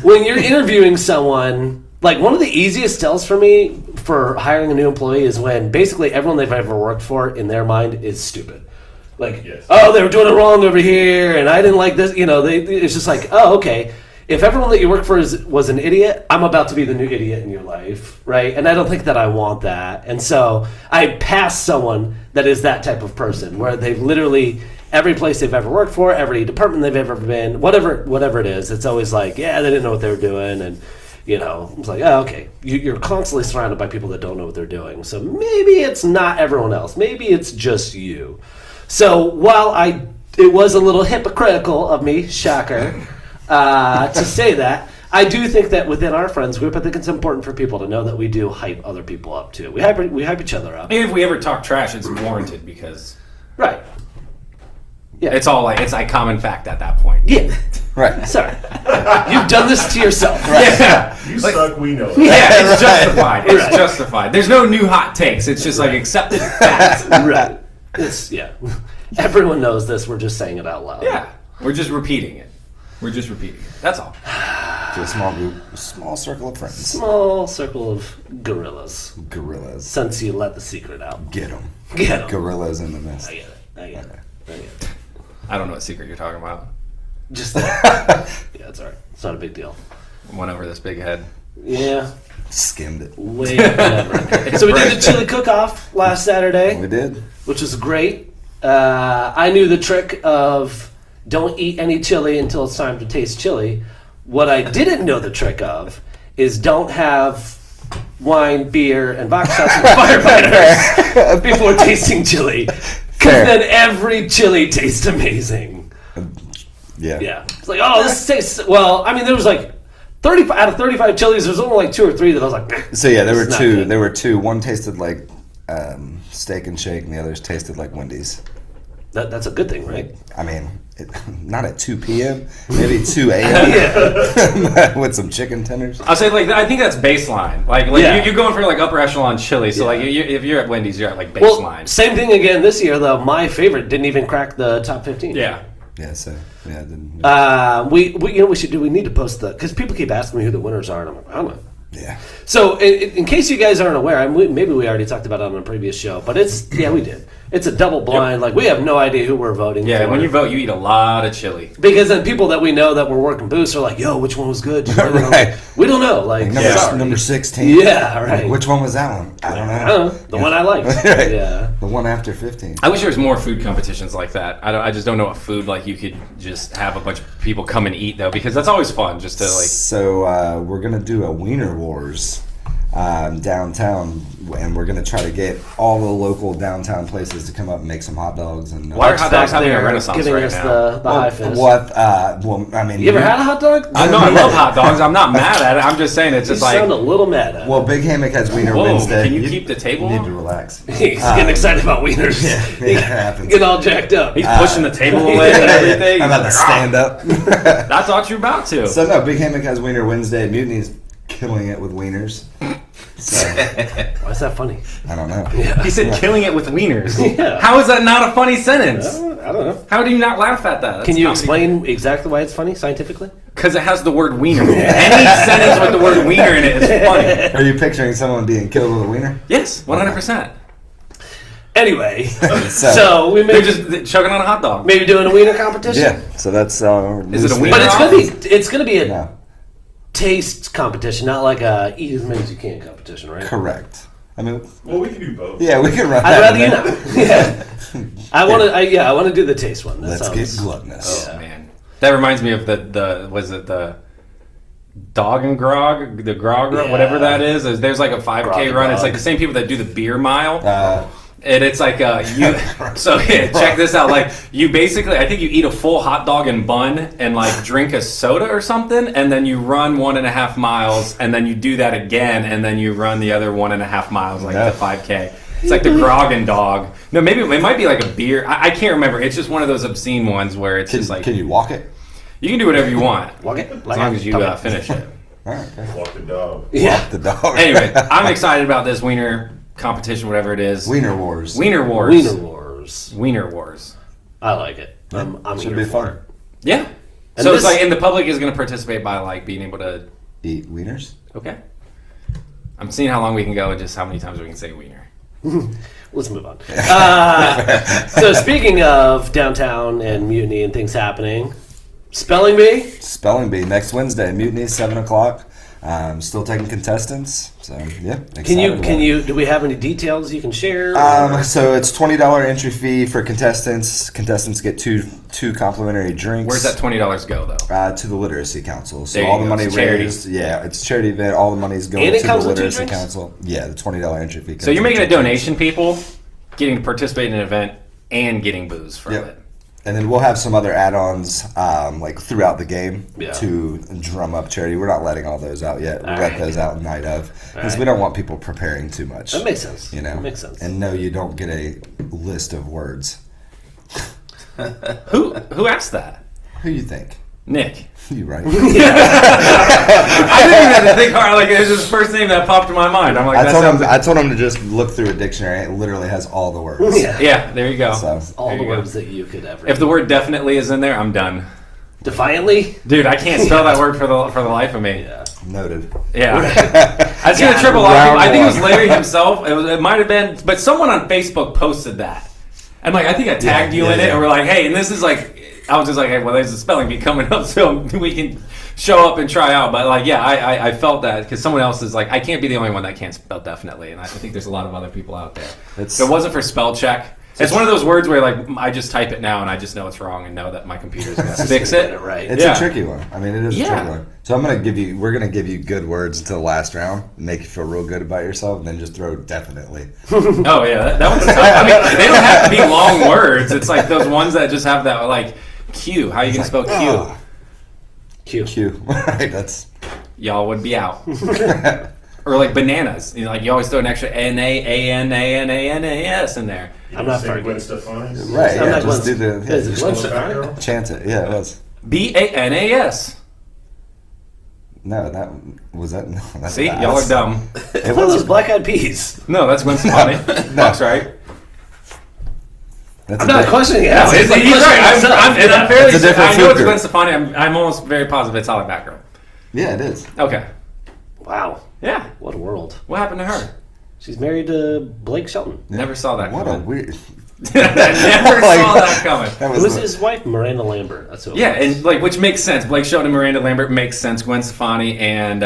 when you're interviewing someone, like, one of the easiest tells for me for hiring a new employee is when basically everyone they've ever worked for in their mind is stupid. Like, Yes. oh, they were doing it wrong over here, and I didn't like this. You know, it's just like, oh, okay. If everyone that you work for was an idiot, I'm about to be the new idiot in your life, right? And I don't think that I want that. And so I pass someone that is that type of person, where they've literally, every place they've ever worked for, every department they've ever been, whatever it is, it's always like, yeah, they didn't know what they were doing, and you know, it's like, oh, okay, you're constantly surrounded by people that don't know what they're doing. So maybe it's not everyone else. Maybe it's just you. So while it was a little hypocritical of me, shocker, to say that, I do think that within our friends group, I think it's important for people to know that we do hype other people up too. We hype each other up. And if we ever talk trash, it's warranted because Right. Yeah. it's all like it's like common fact at that point. Yeah. Right. Sorry. You've done this to yourself. Yeah. You suck, we know it. Yeah, it's Right. justified. It's Right. justified. There's no new hot takes. It's just like accepted fact. Right. It's Everyone knows this. We're just saying it out loud. Yeah. We're just repeating it. That's all. To a small group, a small circle of friends. Small circle of gorillas. Gorillas. Since you let the secret out. Get them. Get 'em. Gorillas in the mist. I get it. I don't know what secret you're talking about. Just yeah, it's alright. It's not a big deal. One over this big head. Yeah. Skimmed it. Way whatever. So we did the chili cook-off last Saturday, We did. which was great. I knew the trick of don't eat any chili until it's time to taste chili. What I didn't know the trick of is don't have wine, beer, and vodka shots with firefighters before tasting chili. Because Fair. then every chili tastes amazing. Yeah. Yeah. It's like, oh, this tastes... Well, I mean, there was like 35 out of 35 chilies, there's only like 2 or 3 that I was like, So yeah, there this were is not two. good. There were two. One tasted like Steak and Shake, and the others tasted like Wendy's. That's a good thing, right? I mean, not at 2 p.m. Maybe 2 a.m. with some chicken tenders. I'll say I think that's baseline. Like Yeah. you're going for like upper echelon chili. So Yeah. if you're at Wendy's, you're at like Well, baseline. same thing again this year, though. My favorite didn't even crack the top 15. Yeah. Yeah. So yeah. Then, We should do. We need to post because people keep asking me who the winners are, and I'm like, I don't know. yeah. So, in case you guys aren't aware, maybe we already talked about it on a previous show, but we did. It's a double blind. Like we have no idea who we're voting. Yeah, for. when you vote, you eat a lot of chili. because then people that we know that were working booths are like, "Yo, which one was good?" You know, Right. We don't know. Like Number 16. Yeah, right. Which one was that one? I don't know. I don't know. The one I liked. Right. Yeah. The one after 15. I wish there was more food competitions like that. I just don't know what food like you could just have a bunch of people come and eat though, because that's always fun just to like. So we're gonna do a Wiener Wars downtown, and we're gonna try to get all the local downtown places to come up and make some hot dogs and. Why are hot dogs having a They're renaissance giving right us now? the high fist. What? Well, I mean, You ever had a hot dog? I know I love hot dogs. I'm not mad at it. I'm just saying it's You just like. sound a little mad at it. Well, Big Hammock has Wiener Whoa, Wednesday. can you keep the table You need on? to relax. He's getting excited about wieners. Yeah, it happens. Get all jacked up. He's pushing the table away and everything. I'm about to He's stand like, up. "Ah." I thought you were about to. So no, Big Hammock has Wiener Wednesday. Mutiny's killing it with wieners. So Why is that funny? I don't know. He said killing it with wieners. Yeah. How is that not a funny sentence? I don't know. How do you not laugh at that? Can you explain exactly why it's funny scientifically? Because it has the word wiener in it. Any sentence with the word wiener in it is funny. Are you picturing someone being killed with a wiener? Yes, 100%. Anyway, So so we They're may just choking on a hot dog. maybe doing a wiener competition. yeah. So that's Is it a wiener? But it's gonna be a No, taste competition, not like a eat as many as you can competition, right? correct. I mean, Well, we can do both. yeah, we can run. I'd that rather you in know. there. Yeah. I want to do the taste one. That Let's sounds, get gluttonous. Oh, man. That reminds me of the dog and grog, the grog, Yeah. whatever that is. There's like a 5K Grog and run. It's grog. like the same people that do the beer mile. Uh, And it's like so yeah, check this out. Like you basically, I think you eat a full hot dog and bun and like drink a soda or something, and then you run 1.5 miles, and then you do that again, and then you run the other 1.5 miles, like Yeah. the 5K. It's like the grog and dog. No, maybe it might be like a beer. I can't remember. It's just one of those obscene ones where it's just like can you walk it? you can do whatever you want Walk it. as long as you finish it. All right. Okay. Walk the dog. Yeah. The dog. Anyway, I'm excited about this wiener competition, whatever it is. Wiener Wars. Wiener Wars. Wiener Wars. Wiener Wars. I like it. I'm Should here be for fun. it. Yeah. And So it's this- like, and the public is going to participate by like being able to. Eat wieners. Okay. I'm seeing how long we can go and just how many times we can say wiener. Let's move on. So speaking of downtown and mutiny and things happening, Spelling Bee. Spelling Bee next Wednesday. Mutiny 7:00. Still taking contestants. So yeah. Do we have any details you can share? So it's $20 entry fee for contestants. Contestants get two complimentary drinks. Where's that $20 go though? To the Literacy Council. So There you all the go. money It's charity. raised, yeah, it's a charity event. All the money's going And it to comes the with two Literacy drinks? Council. Yeah, the $20 entry fee. So you're making a donation, people, getting to participate in an event and getting booze from Yep. it. And then we'll have some other add-ons like throughout the game Yeah. to drum up charity. We're not letting all those out yet. We'll let those out night of because we don't want people preparing too much. That makes sense. You know, That makes sense. And no, you don't get a list of words. Who asked that? Who you think? Nick. You right? I didn't even have to think hard. Like, it was just the first name that popped in my mind. I'm like, I told him to just look through a dictionary. It literally has all the words. Yeah, there you go. So All There the you go. words that you could ever. If the word definitely is in there, I'm done. Defiantly? Dude, I can't spell that word for the life of me. Yeah. noted. Yeah. I was going to trip a lot of people. Round I think it was one. Larry himself. It might have been, but someone on Facebook posted that. And like, I think I tagged you in it, and we're like, hey, and this is like, I was just like, hey, well, there's a spelling bee coming up, so we can show up and try out. But like, yeah, I felt that because someone else is like, I can't be the only one that can't spell definitely, and I think there's a lot of other people out there. It's- If it wasn't for spell check, it's one of those words where like I just type it now and I just know it's wrong and know that my computer's gonna fix Get it. right. It's Yeah. a tricky one. I mean, it is a Yeah. tricky one. So we're gonna give you good words until the last round, make you feel real good about yourself, and then just throw definitely. Oh yeah, that one's tough. I mean, they don't have to be long words. It's like those ones that just have that like Q. How you gonna spell Q? Oh, Q. Q. Right. That's Y'all would be out. Or like bananas. You know, like you always throw an extra N-A-A-N-A-N-A-N-A-S in there. I'm not Say very Gwen good. Stefani's. right. I'm Yeah. not Just do Gwen- the Is it Gwen Little fat Stefani? girl. chant it. Yeah, it was. B-A-N-A-S. No, that was that. No, that's See, not- y'all are dumb. It One of those was. Black Eyed Peas. No, that's Gwen Stefani. That's right. That's I'm a not diff- questioning it. No, It's he's like right. questioning myself. I'm fairly It's a different I know it's figure. Gwen Stefani. I'm almost very positive it's Holly Batgirl. Yeah, it is. Okay. Wow. Yeah. What a world. What happened to her? She's married to Blake Shelton. Never saw that What a coming. weird. Never saw that coming. That Who was the- his wife? Miranda Lambert. That's who it Yeah, was. and like which makes sense. Blake Shelton and Miranda Lambert makes sense. Gwen Stefani and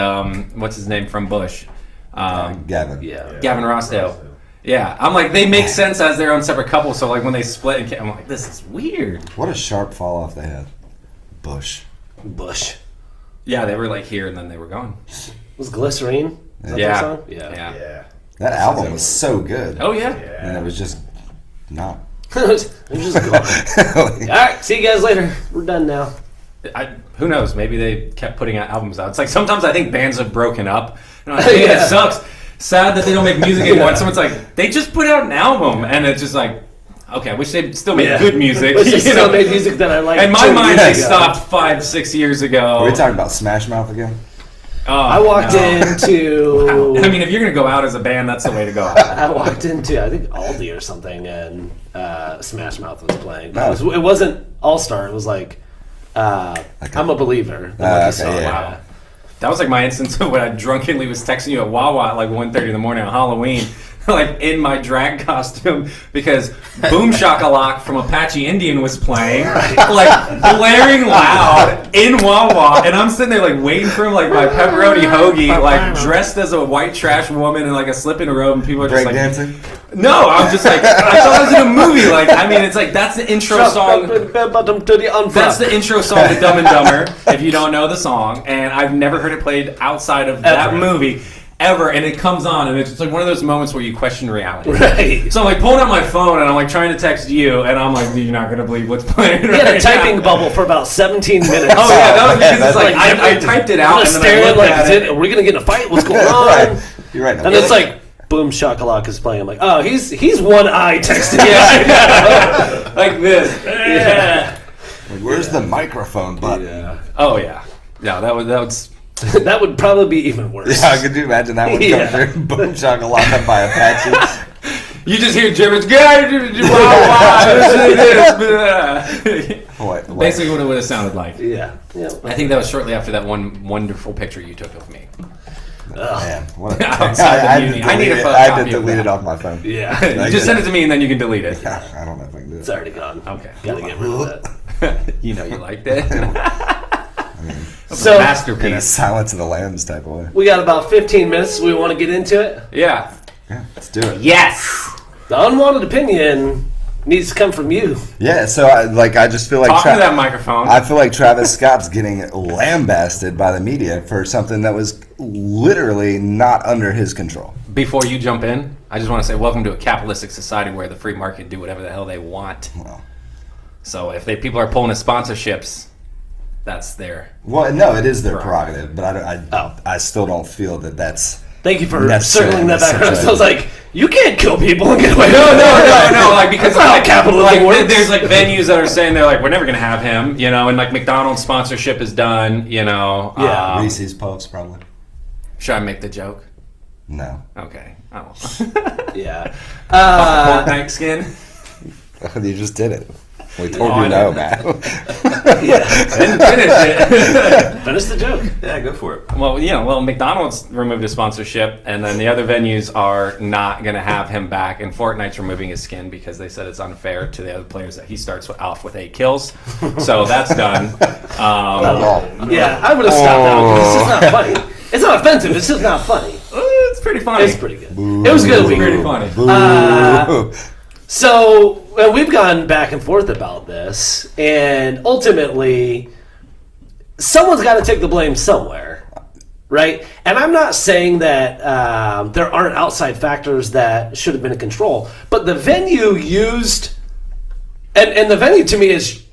what's his name from Bush? Gavin. Yeah. Gavin Rossdale. Yeah, I'm like they make sense as their own separate couple. So like when they split, I'm like this is weird. What a sharp fall off they had. Bush. Bush. Yeah, they were like here and then they were gone. Was Glycerine? Is that Yeah. that song? Yeah. Yeah. That album was so good. Oh yeah. And it was just not. I'm just gone. All right. See you guys later. We're done now. Who knows? Maybe they kept putting out albums out. It's like sometimes I think bands have broken up. And I'm like, hey, Yeah. it sucks. Sad that they don't make music anymore. And someone's like, they just put out an album, and it's just like, okay, I wish they'd still make Yeah. good music. But they you still know? made music that I like. In my 2 mind, years they ago. stopped 5-6 years ago. Are we talking about Smash Mouth again? Oh, I walked no. into. I mean, if you're gonna go out as a band, that's the way to go. I walked into I think Aldi or something, and Smash Mouth was playing. Oh. It wasn't All Star. It was like I'm a Believer. The Lucky okay, song. yeah. Wow. That was like my instance of when I drunkenly was texting you at Wawa at like 1:30 in the morning on Halloween, like in my drag costume because Boom Shakalak from Apache Indian was playing, like blaring loud in Wawa, and I'm sitting there like waiting for him, like my pepperoni hoagie, like dressed as a white trash woman in like a slip in a robe, and people are just Break like, dancing? no, I'm just like, I thought I was in a movie. Like, I mean, it's like that's the intro song. That's the intro song to Dumb and Dumber, if you don't know the song. And I've never heard it played outside of that Ever. movie, ever. And it comes on, and it's just like one of those moments where you question reality. Right. So I'm like pulling out my phone, and I'm like trying to text you, and I'm like, you're not going to believe what's playing We right had a typing now. bubble for about 17 minutes. Oh, yeah, that was because That's it's like, like I typed it I'm out, and just then I staring looked like, at it. are we gonna get in a fight? What's going on? Right. You're right. And it's like Boom Shakalaka is playing. I'm like, oh, he's one eye texting. Yeah, like this. Yeah. Where's the microphone button? Yeah. Oh, yeah. No, that was That would probably be even worse. Yeah, could you imagine that one Yeah. come through? Boom Shakalaka by Apache. you just hear gibberish. What? Basically, what it would have sounded like. Yeah. Yeah. I think that was shortly after that one wonderful picture you took of me. Man, what a, Outside the I had to beauty. I need a delete it. photocopy I had to of delete that. it off my phone. Yeah. You just send it to me and then you can delete it. I don't know if I can do it. It's already gone. Okay. Gotta get rid of that. You know you liked it. So In a Masterpiece. Silence of the Lambs type of way. we got about 15 minutes. We want to get into it. Yeah. Yeah, let's do it. Yes. The unwanted opinion needs to come from you. Yeah, so I just feel like Talk to that microphone. I feel like Travis Scott's getting lambasted by the media for something that was literally not under his control. Before you jump in, I just want to say welcome to a capitalistic society where the free market do whatever the hell they want. Well, So if people are pulling his sponsorships, that's their. Well, no, it is their prerogative, but I still don't feel that that's. Thank you for necessarily circling that back around. necessary. So I was like, you can't kill people and get away. No, like because That's not how like, capitalism works. there's like venues that are saying they're like we're never gonna have him, and like MacDonald's sponsorship is done, Yeah. Reese's Puffs, probably. Should I make the joke? No. Okay. Oh. Yeah. Fortnite skin. You just did it. We told I you no, man. Didn't finish it. Finish the joke. Yeah, go for it. Well, McDonald's removed his sponsorship, and then the other venues are not going to have him back. And Fortnite's removing his skin because they said it's unfair to the other players that he starts off with 8 kills. So that's done. Yeah, I would have stopped that one 'cause it's just not funny. It's not offensive. It's just not funny. It's pretty funny. It's pretty good. It was good. Pretty funny. So we've gone back and forth about this, and ultimately, someone's got to take the blame somewhere, right? And I'm not saying that there aren't outside factors that should have been in control, but the venue used, and the venue to me is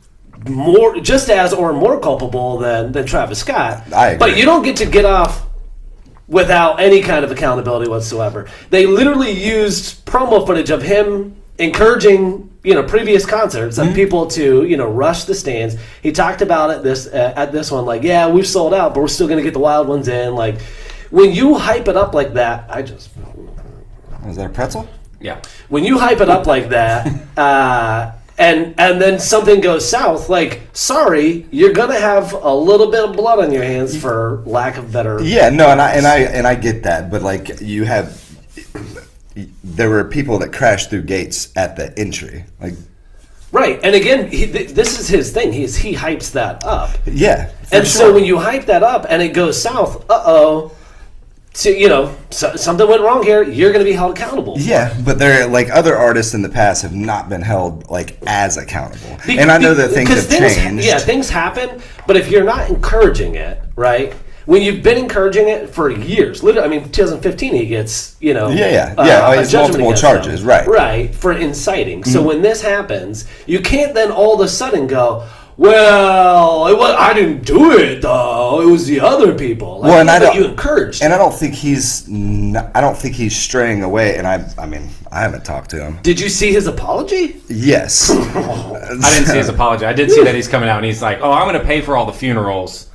just as or more culpable than Travis Scott. I agree. But you don't get off without any kind of accountability whatsoever. They literally used promo footage of him encouraging, previous concerts of people to, rush the stands. He talked about it at this one, like, yeah, we've sold out, but we're still going to get the wild ones in. Like, when you hype it up like that, Is that a pretzel? Yeah. when you hype it up like that, and then something goes south, like, sorry, you're gonna have a little bit of blood on your hands, for lack of better. Yeah, no, and I get that, but like there were people that crashed through gates at the entry, like. Right, and again, this is his thing. He hypes that up, Yeah, and so when you hype that up and it goes south, something went wrong here. You're going to be held accountable. Yeah, but there like other artists in the past have not been held like as accountable, and I know that things have changed. Yeah, things happen, but if you're not encouraging it, right? When you've been encouraging it for years, literally, 2015, he gets, He a has judgment multiple against charges, him. right? Right, for inciting. So when this happens, you can't then all of a sudden go, well, I didn't do it though. It was the other people. Like, Well, and I don't. you encouraged. And I don't think he's. I don't think he's straying away. And I haven't talked to him. Did you see his apology? Yes. I didn't see his apology. I did see that he's coming out and he's like, "Oh, I'm going to pay for all the funerals."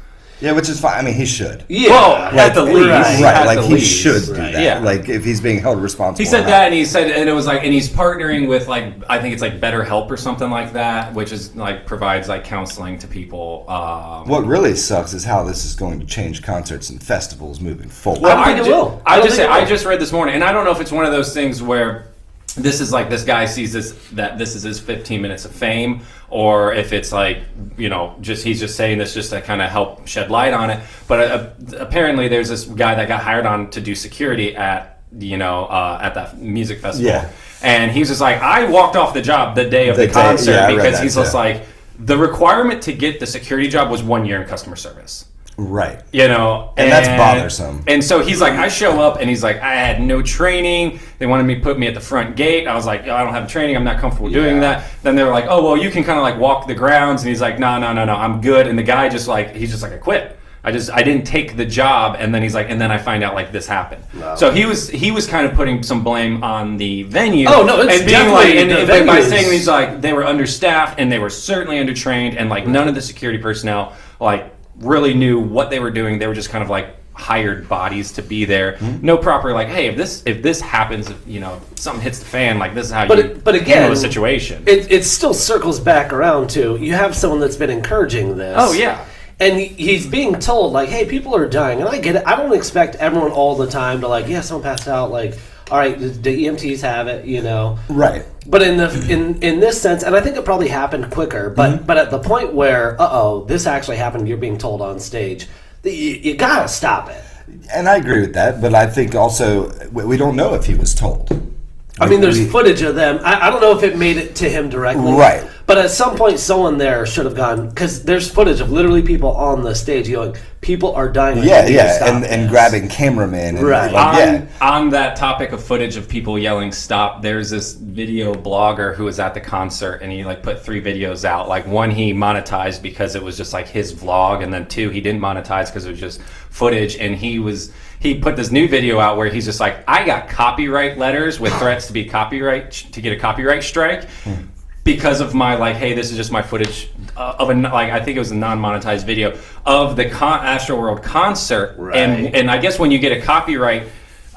Yeah, which is fine. He should. Yeah. Well, at the least, Right, like the he least. should do that. Yeah. Like if he's being held responsible. He said that, and he said, and it was like, and he's partnering with like, I think it's like BetterHelp or something like that, which is like provides like counseling to people. What really sucks is how this is going to change concerts and festivals moving forward. Well, I think it will. I just read this morning, and I don't know if it's one of those things where this is like this guy sees this is his 15 minutes of fame, or if it's like he's just saying this just to kind of help shed light on it. But apparently there's this guy that got hired on to do security at that music festival. Yeah. And he's just like, I walked off the job the day of the concert I read because that he's too. just like, the requirement to get the security job was 1 year in customer service. Right. And that's bothersome. And so he's like, I show up, and he's like, I had no training. They wanted me to put me at the front gate. I was like, I don't have training. I'm not comfortable doing that. Then they were like, oh, well, you can kind of like walk the grounds. And he's like, no, I'm good. And the guy he's just like, I quit. I didn't take the job. And then he's like, and then I find out like this happened. Wow. So he was kind of putting some blame on the venue. Oh no, it's and being definitely like, the and by venues. saying he's like, they were understaffed and they were certainly undertrained, and like none of the security personnel like really knew what they were doing. They were just kind of like hired bodies to be there. Mm-hmm. No proper like, hey, if this happens, if something hits the fan, like this is how you handle the situation. It still circles back around to, you have someone that's been encouraging this. Oh yeah. And he's being told, like, hey, people are dying. And I get it. I don't expect everyone all the time to, like, yeah, someone passed out. Like, all right, the EMTs have it, Right. But in this sense, and I think it probably happened quicker, but at the point where, this actually happened, you're being told on stage, you got to stop it. And I agree with that, but I think also we don't know if he was told. I mean, there's footage of them. I don't know if it made it to him directly. Right. But at some point, someone there should have gone, because there's footage of literally people on the stage going, people are dying. And grabbing cameramen. And Right. On that topic of footage of people yelling stop, there's this video blogger who was at the concert, and he like put 3 videos out. Like, one he monetized because it was just like his vlog, and then 2 he didn't monetize because it was just footage. And he put this new video out where he's just like, I got copyright letters with threats to get a copyright strike. Because of my like, hey, this is just my footage of I think it was a non-monetized video of the Astro World concert, right. and I guess when you get a copyright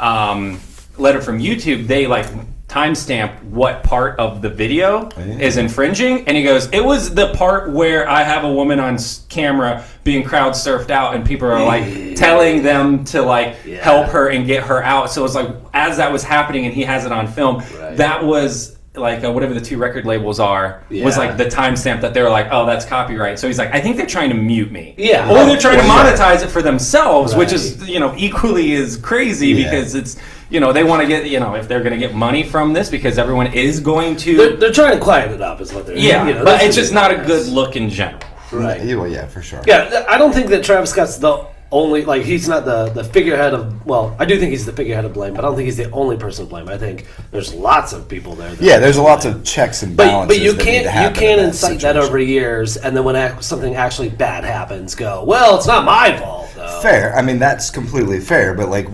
letter from YouTube, they like timestamp what part of the video is infringing, and he goes, it was the part where I have a woman on camera being crowd surfed out, and people are like telling them to like help her and get her out. So it's like as that was happening, and he has it on film, that was. Like whatever the 2 record labels are was like the timestamp that they were like, oh, that's copyright. So he's like, I think they're trying to mute me, or they're trying to monetize it for themselves, which is equally as crazy because it's they want to get if they're going to get money from this because everyone is going to. They're trying to quieten it up, is what they're doing. But it's just not a good look in general. Right. Yeah, for sure. Yeah, I don't think that Travis Scott's the only, like, he's not the figurehead of, well, I do think he's the figurehead of blame, but I don't think he's the only person to blame. I think there's lots of people there. There's lots of checks and balances. But you can't incite that over years, and then when something actually bad happens, go, well, it's not my fault, though. Fair. I mean, that's completely fair, but like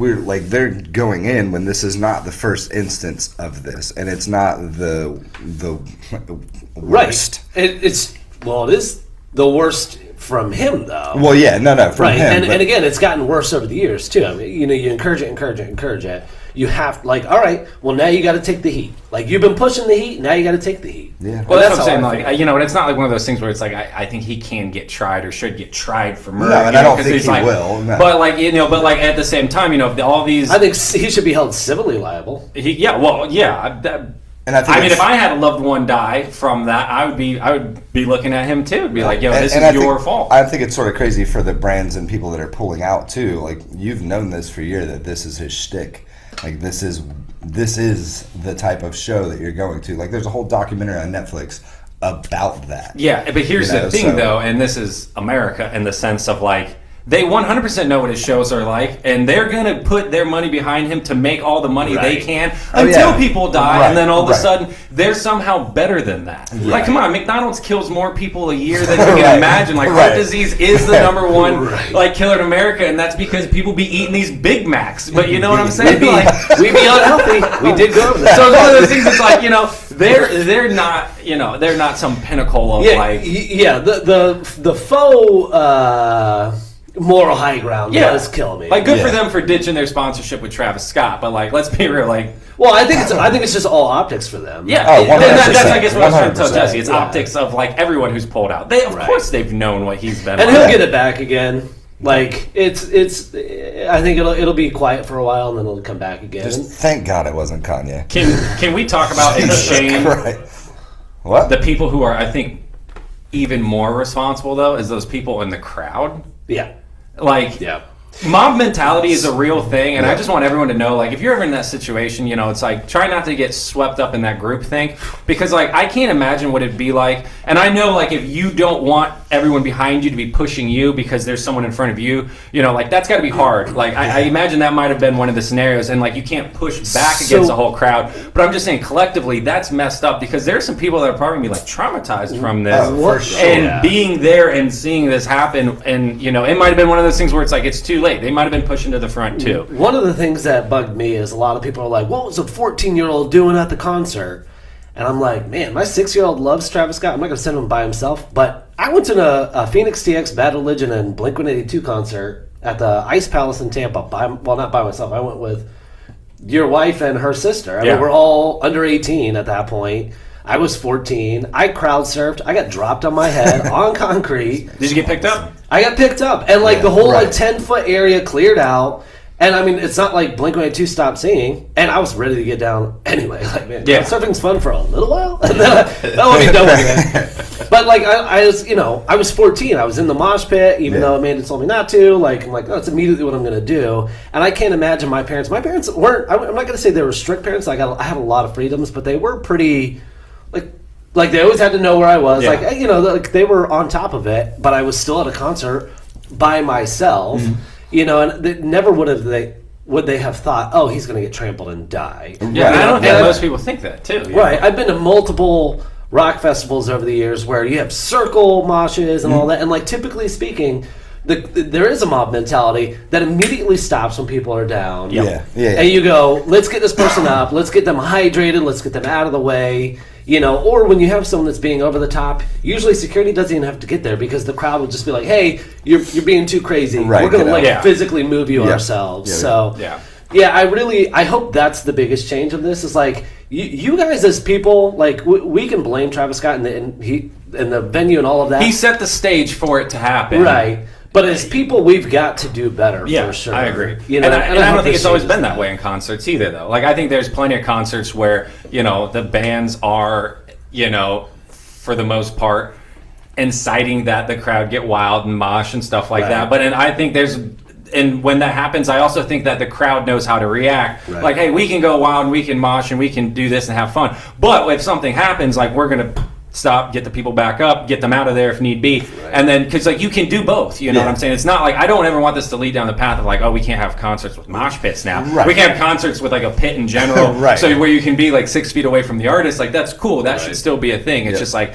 they're going in when this is not the first instance of this, and it's not the worst. Right. It is the worst from him, though. Well, from him. And again, it's gotten worse over the years, too. I mean, you encourage it. You have, like, all right, well, now you got to take the heat. Like, you've been pushing the heat, now you got to take the heat. Yeah. Well, that's what I'm saying. Like, and it's not like one of those things where it's like I think he can get tried or should get tried for murder. No, and I don't think he will. No. But like, at the same time, all these. I think he should be held civilly liable. And I mean, if I had a loved one die from that, I would be looking at him too. Be like, yo, this is your fault. I think it's sort of crazy for the brands and people that are pulling out too. Like, you've known this for years that this is his shtick. Like, this is the type of show that you're going to. Like, there's a whole documentary on Netflix about that. Yeah, but here's the thing, though, and this is America in the sense of like. They 100% know what his shows are like, and they're going to put their money behind him to make all the money they can until people die, and then all of a sudden, they're somehow better than that. Right. Like, come on, McDonald's kills more people a year than you can imagine. Like, heart disease is the number one like killer in America, and that's because people be eating these Big Macs. But you know what I'm saying? We be unhealthy. We did go over that. So it's one of those things that's like, they're not some pinnacle of the faux moral high ground does kill me. Like, good for them for ditching their sponsorship with Travis Scott, but like, let's be real. Like, well, I think it's just all optics for them. Yeah, that's I guess what I was trying to tell Jesse. It's optics of like everyone who's pulled out. Of course they've known what he's been. And he'll get it back again. Like, it's. I think it'll be quiet for a while, and then it'll come back again. Just thank God it wasn't Kanye. Can we talk about and shame what the people who are, I think, even more responsible though, is those people in the crowd. Yeah. Like, mob mentality is a real thing, and I just want everyone to know, like, if you're ever in that situation, it's like, try not to get swept up in that group thing, because, like, I can't imagine what it'd be like, and I know, like, if you don't want everyone behind you to be pushing you because there's someone in front of you, like, that's got to be hard. Like, I imagine that might have been one of the scenarios, and, like, you can't push back against the whole crowd, but I'm just saying, collectively, that's messed up, because there's some people that are probably going to be, like, traumatized from this, and being there and seeing this happen, and, it might have been one of those things where it's like, it's too late. They might have been pushing to the front too. One of the things that bugged me is a lot of people are like, what was a 14-year-old doing at the concert? And I'm like, man, my 6-year-old loves Travis Scott. I'm not going to send him by himself. But I went to a Phoenix TX, Bad Religion, and Blink-182 concert at the Ice Palace in Tampa. Not by myself. I went with your wife and her sister. I mean, we're all under 18 at that point. I was 14. I crowd surfed. I got dropped on my head on concrete. Did you get picked up? I got picked up. And the whole 10-foot area cleared out. And I mean, it's not like Blink-182 stopped singing. And I was ready to get down anyway. Like, man, surfing's fun for a little while. And then that would be done with it. But I was 14. I was in the mosh pit, even though Amanda told me not to. Like, I'm like, that's immediately what I'm going to do. And I can't imagine my parents. My parents weren't. I'm not going to say they were strict parents. I had a lot of freedoms, but they were pretty. Like, Like they always had to know where I was. Yeah. Like like they were on top of it, but I was still at a concert by myself. And they never would they have thought, oh, he's going to get trampled and die. Yeah, I don't think most people think that too. Right. I've been to multiple rock festivals over the years where you have circle moshes and all that, and like typically speaking, there is a mob mentality that immediately stops when people are down. Yeah. And you go, let's get this person up, let's get them hydrated, let's get them out of the way. Or when you have someone that's being over the top, usually security doesn't even have to get there because the crowd will just be like, "Hey, you're being too crazy. Right, We're going to get out." physically move you ourselves." I hope that's the biggest change of this. Is like you guys as people, like we can blame Travis Scott and the venue and all of that. He set the stage for it to happen, right? But as people, we've got to do better. Yeah, for sure. I agree. And I don't think it's always been that that way in concerts either, though. Like, I think there's plenty of concerts where, the bands are, for the most part, inciting that the crowd get wild and mosh and stuff like that. But I think and when that happens, I also think that the crowd knows how to react. Right. Like, hey, we can go wild and we can mosh and we can do this and have fun. But if something happens, like, we're going to stop, get the people back up, get them out of there if need be. And then, because like you can do both, you know what I'm saying? It's not like, I don't ever want this to lead down the path of like, oh, we can't have concerts with mosh pits now. Right. We can't have concerts with like a pit in general. Right. So where you can be like 6 feet away from the artist, like that's cool. That should still be a thing. It's just like,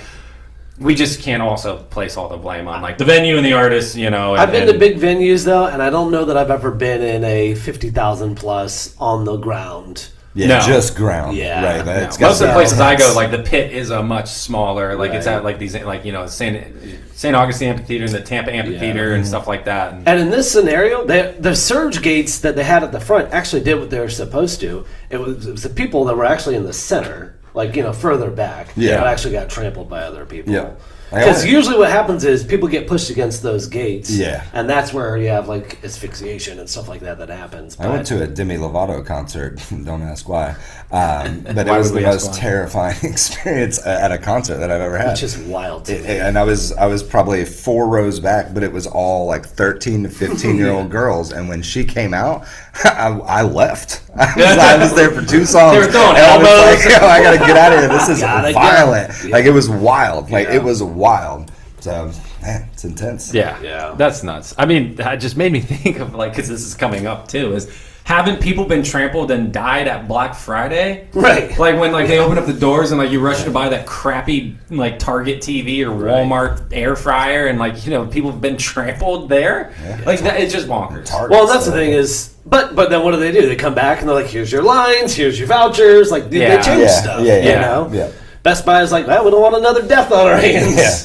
we just can't also place all the blame on like the venue and the artist, I've been to big venues though, and I don't know that I've ever been in a 50,000 plus on the ground. Yeah, No. just ground. Yeah. Right. No. It's got Most of the some places I go, sense. like the pit is a much smaller, like it's at like these, like St. Augustine Amphitheater and the Tampa Amphitheater and stuff like that. And in this scenario, the surge gates that they had at the front actually did what they were supposed to. It was the people that were actually in the center, like further back, that actually got trampled by other people. Yeah. Because usually what happens is people get pushed against those gates. Yeah. And that's where you have like asphyxiation and stuff like that happens. I went to a Demi Lovato concert. Don't ask why. But it Why was would the we ask most why? terrifying experience at a concert that I've ever had. Which is wild to me. And I was probably 4 rows back, but it was all like 13 to 15-year-old girls. And when she came out, I left. I was there for 2 songs. They were throwing and I was elbows. like, I gotta get out of here. This is Gotta violent. go. Like it was wild. Like it was wild. So man, it's intense. Yeah. That's nuts. I mean, that just made me think of like, because this is coming up too, is haven't people been trampled and died at Black Friday? Right. Like when like they open up the doors and like you rush to buy that crappy like Target TV or Walmart air fryer and like people have been trampled there. Like that, it's just bonkers. Target Well, that's the stuff. thing is, but then what do? They come back and they're like, here's your lines, here's your vouchers. Like they change stuff. Yeah. Best Buy is like, well, we don't want another death on our hands. Yeah.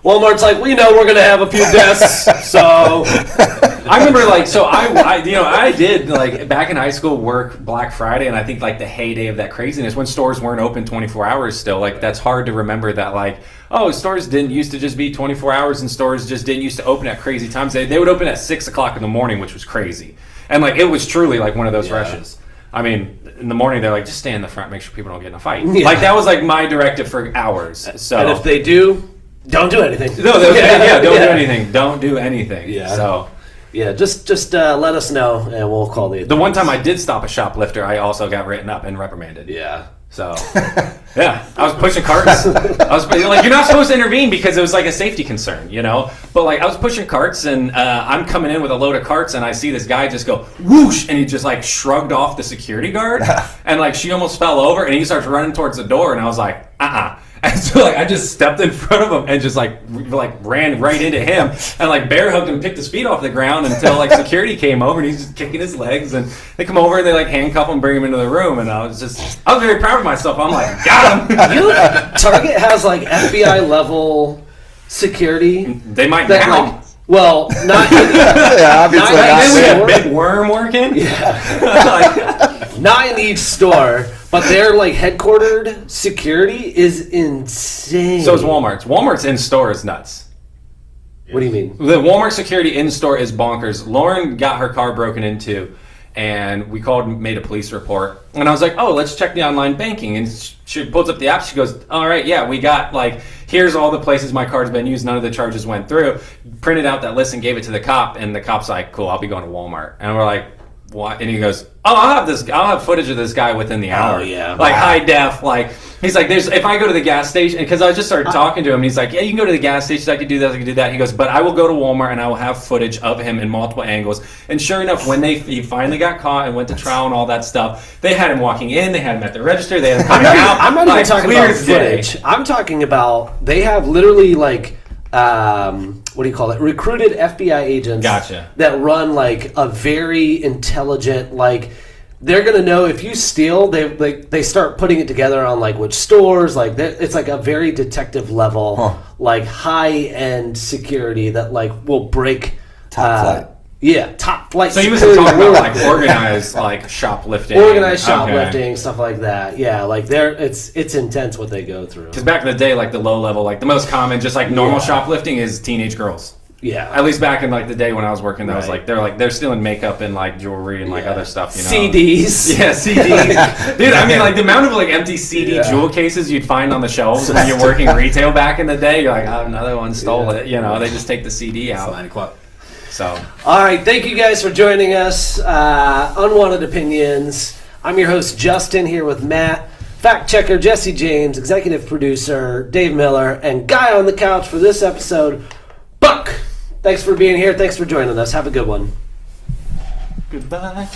Walmart's like, we know we're going to have a few deaths, so... I remember like, so I did like back in high school work Black Friday, and I think like the heyday of that craziness when stores weren't open 24 hours still, like that's hard to remember that like, oh, stores didn't used to just be 24 hours and stores just didn't used to open at crazy times. They would open at 6 o'clock in the morning, which was crazy. And like, it was truly like one of those rushes. I mean, in the morning they're like, just stay in the front, make sure people don't get in a fight. Yeah. Like that was like my directive for hours. So And if they do, don't do anything. no, don't do anything. Don't do anything. Yeah. So Yeah, just let us know, and we'll call the... the one time I did stop a shoplifter, I also got written up and reprimanded. Yeah. So, yeah, I was pushing carts. I was like, you're not supposed to intervene because it was like a safety concern, But like, I was pushing carts, and I'm coming in with a load of carts, and I see this guy just go whoosh, and he just like shrugged off the security guard, and like she almost fell over, and he starts running towards the door, and I was like, And so like I just stepped in front of him and just like ran right into him and like bear hugged him and picked his feet off the ground until like security came over and he's just kicking his legs and they come over and they like handcuff him, bring him into the room, and I was very proud of myself. I'm like, got him. Target has like FBI level security. They might That, now. like, well, not Yeah, obviously Not- Then we Not- had Big Worm working. Like, not in each store, but their like headquartered security is insane. so is Walmart's. Walmart's in store is nuts. What do you mean? The Walmart security in store is bonkers. Lauren got her car broken into, and we called and made a police report. And I was like, oh, let's check the online banking. And she pulls up the app. She goes, all right, yeah, we got like, here's all the places my card's been used. None of the charges went through. Printed out that list and gave it to the cop. And the cop's like, cool, I'll be going to Walmart. And we're like, why? And he goes, oh, I'll have footage of this guy within the hour. Oh, yeah. Like high def. Like he's like, if I go to the gas station, because I just started talking to him, and he's like, yeah, you can go to the gas station. I could do this. I could do that. He goes, but I will go to Walmart and I will have footage of him in multiple angles. And sure enough, when he finally got caught and went to trial and all that stuff, they had him walking in. They had him at the register. They had him coming out. I'm not like, even talking clear about as day. footage. I'm talking about they have literally like what do you call it? Recruited FBI agents. Gotcha. That run like a very intelligent like. They're gonna know if you steal. They start putting it together on like which stores. Like it's like a very detective level, like high end security that like will break Top flight. Yeah, top flight. So he was talking about like organized like shoplifting. Organized shoplifting, stuff like that. Yeah, like it's intense what they go through. Because back in the day, like the low level, like the most common, just like normal shoplifting is teenage girls. Yeah. At least back in like the day when I was working, that was like they're stealing makeup and like jewelry and like other stuff. You know, CDs. Yeah, CDs. Dude, I mean, like the amount of like empty CD jewel cases you'd find on the shelves when you're working retail back in the day. You're like, oh, another one stole it. You know, they just take the CD out. 9 o'clock. So, all right, thank you guys for joining us. Unwanted Opinions. I'm your host, Justin, here with Matt, fact checker Jesse James, executive producer Dave Miller, and guy on the couch for this episode, Buck. Thanks for being here. Thanks for joining us. Have a good one. goodbye.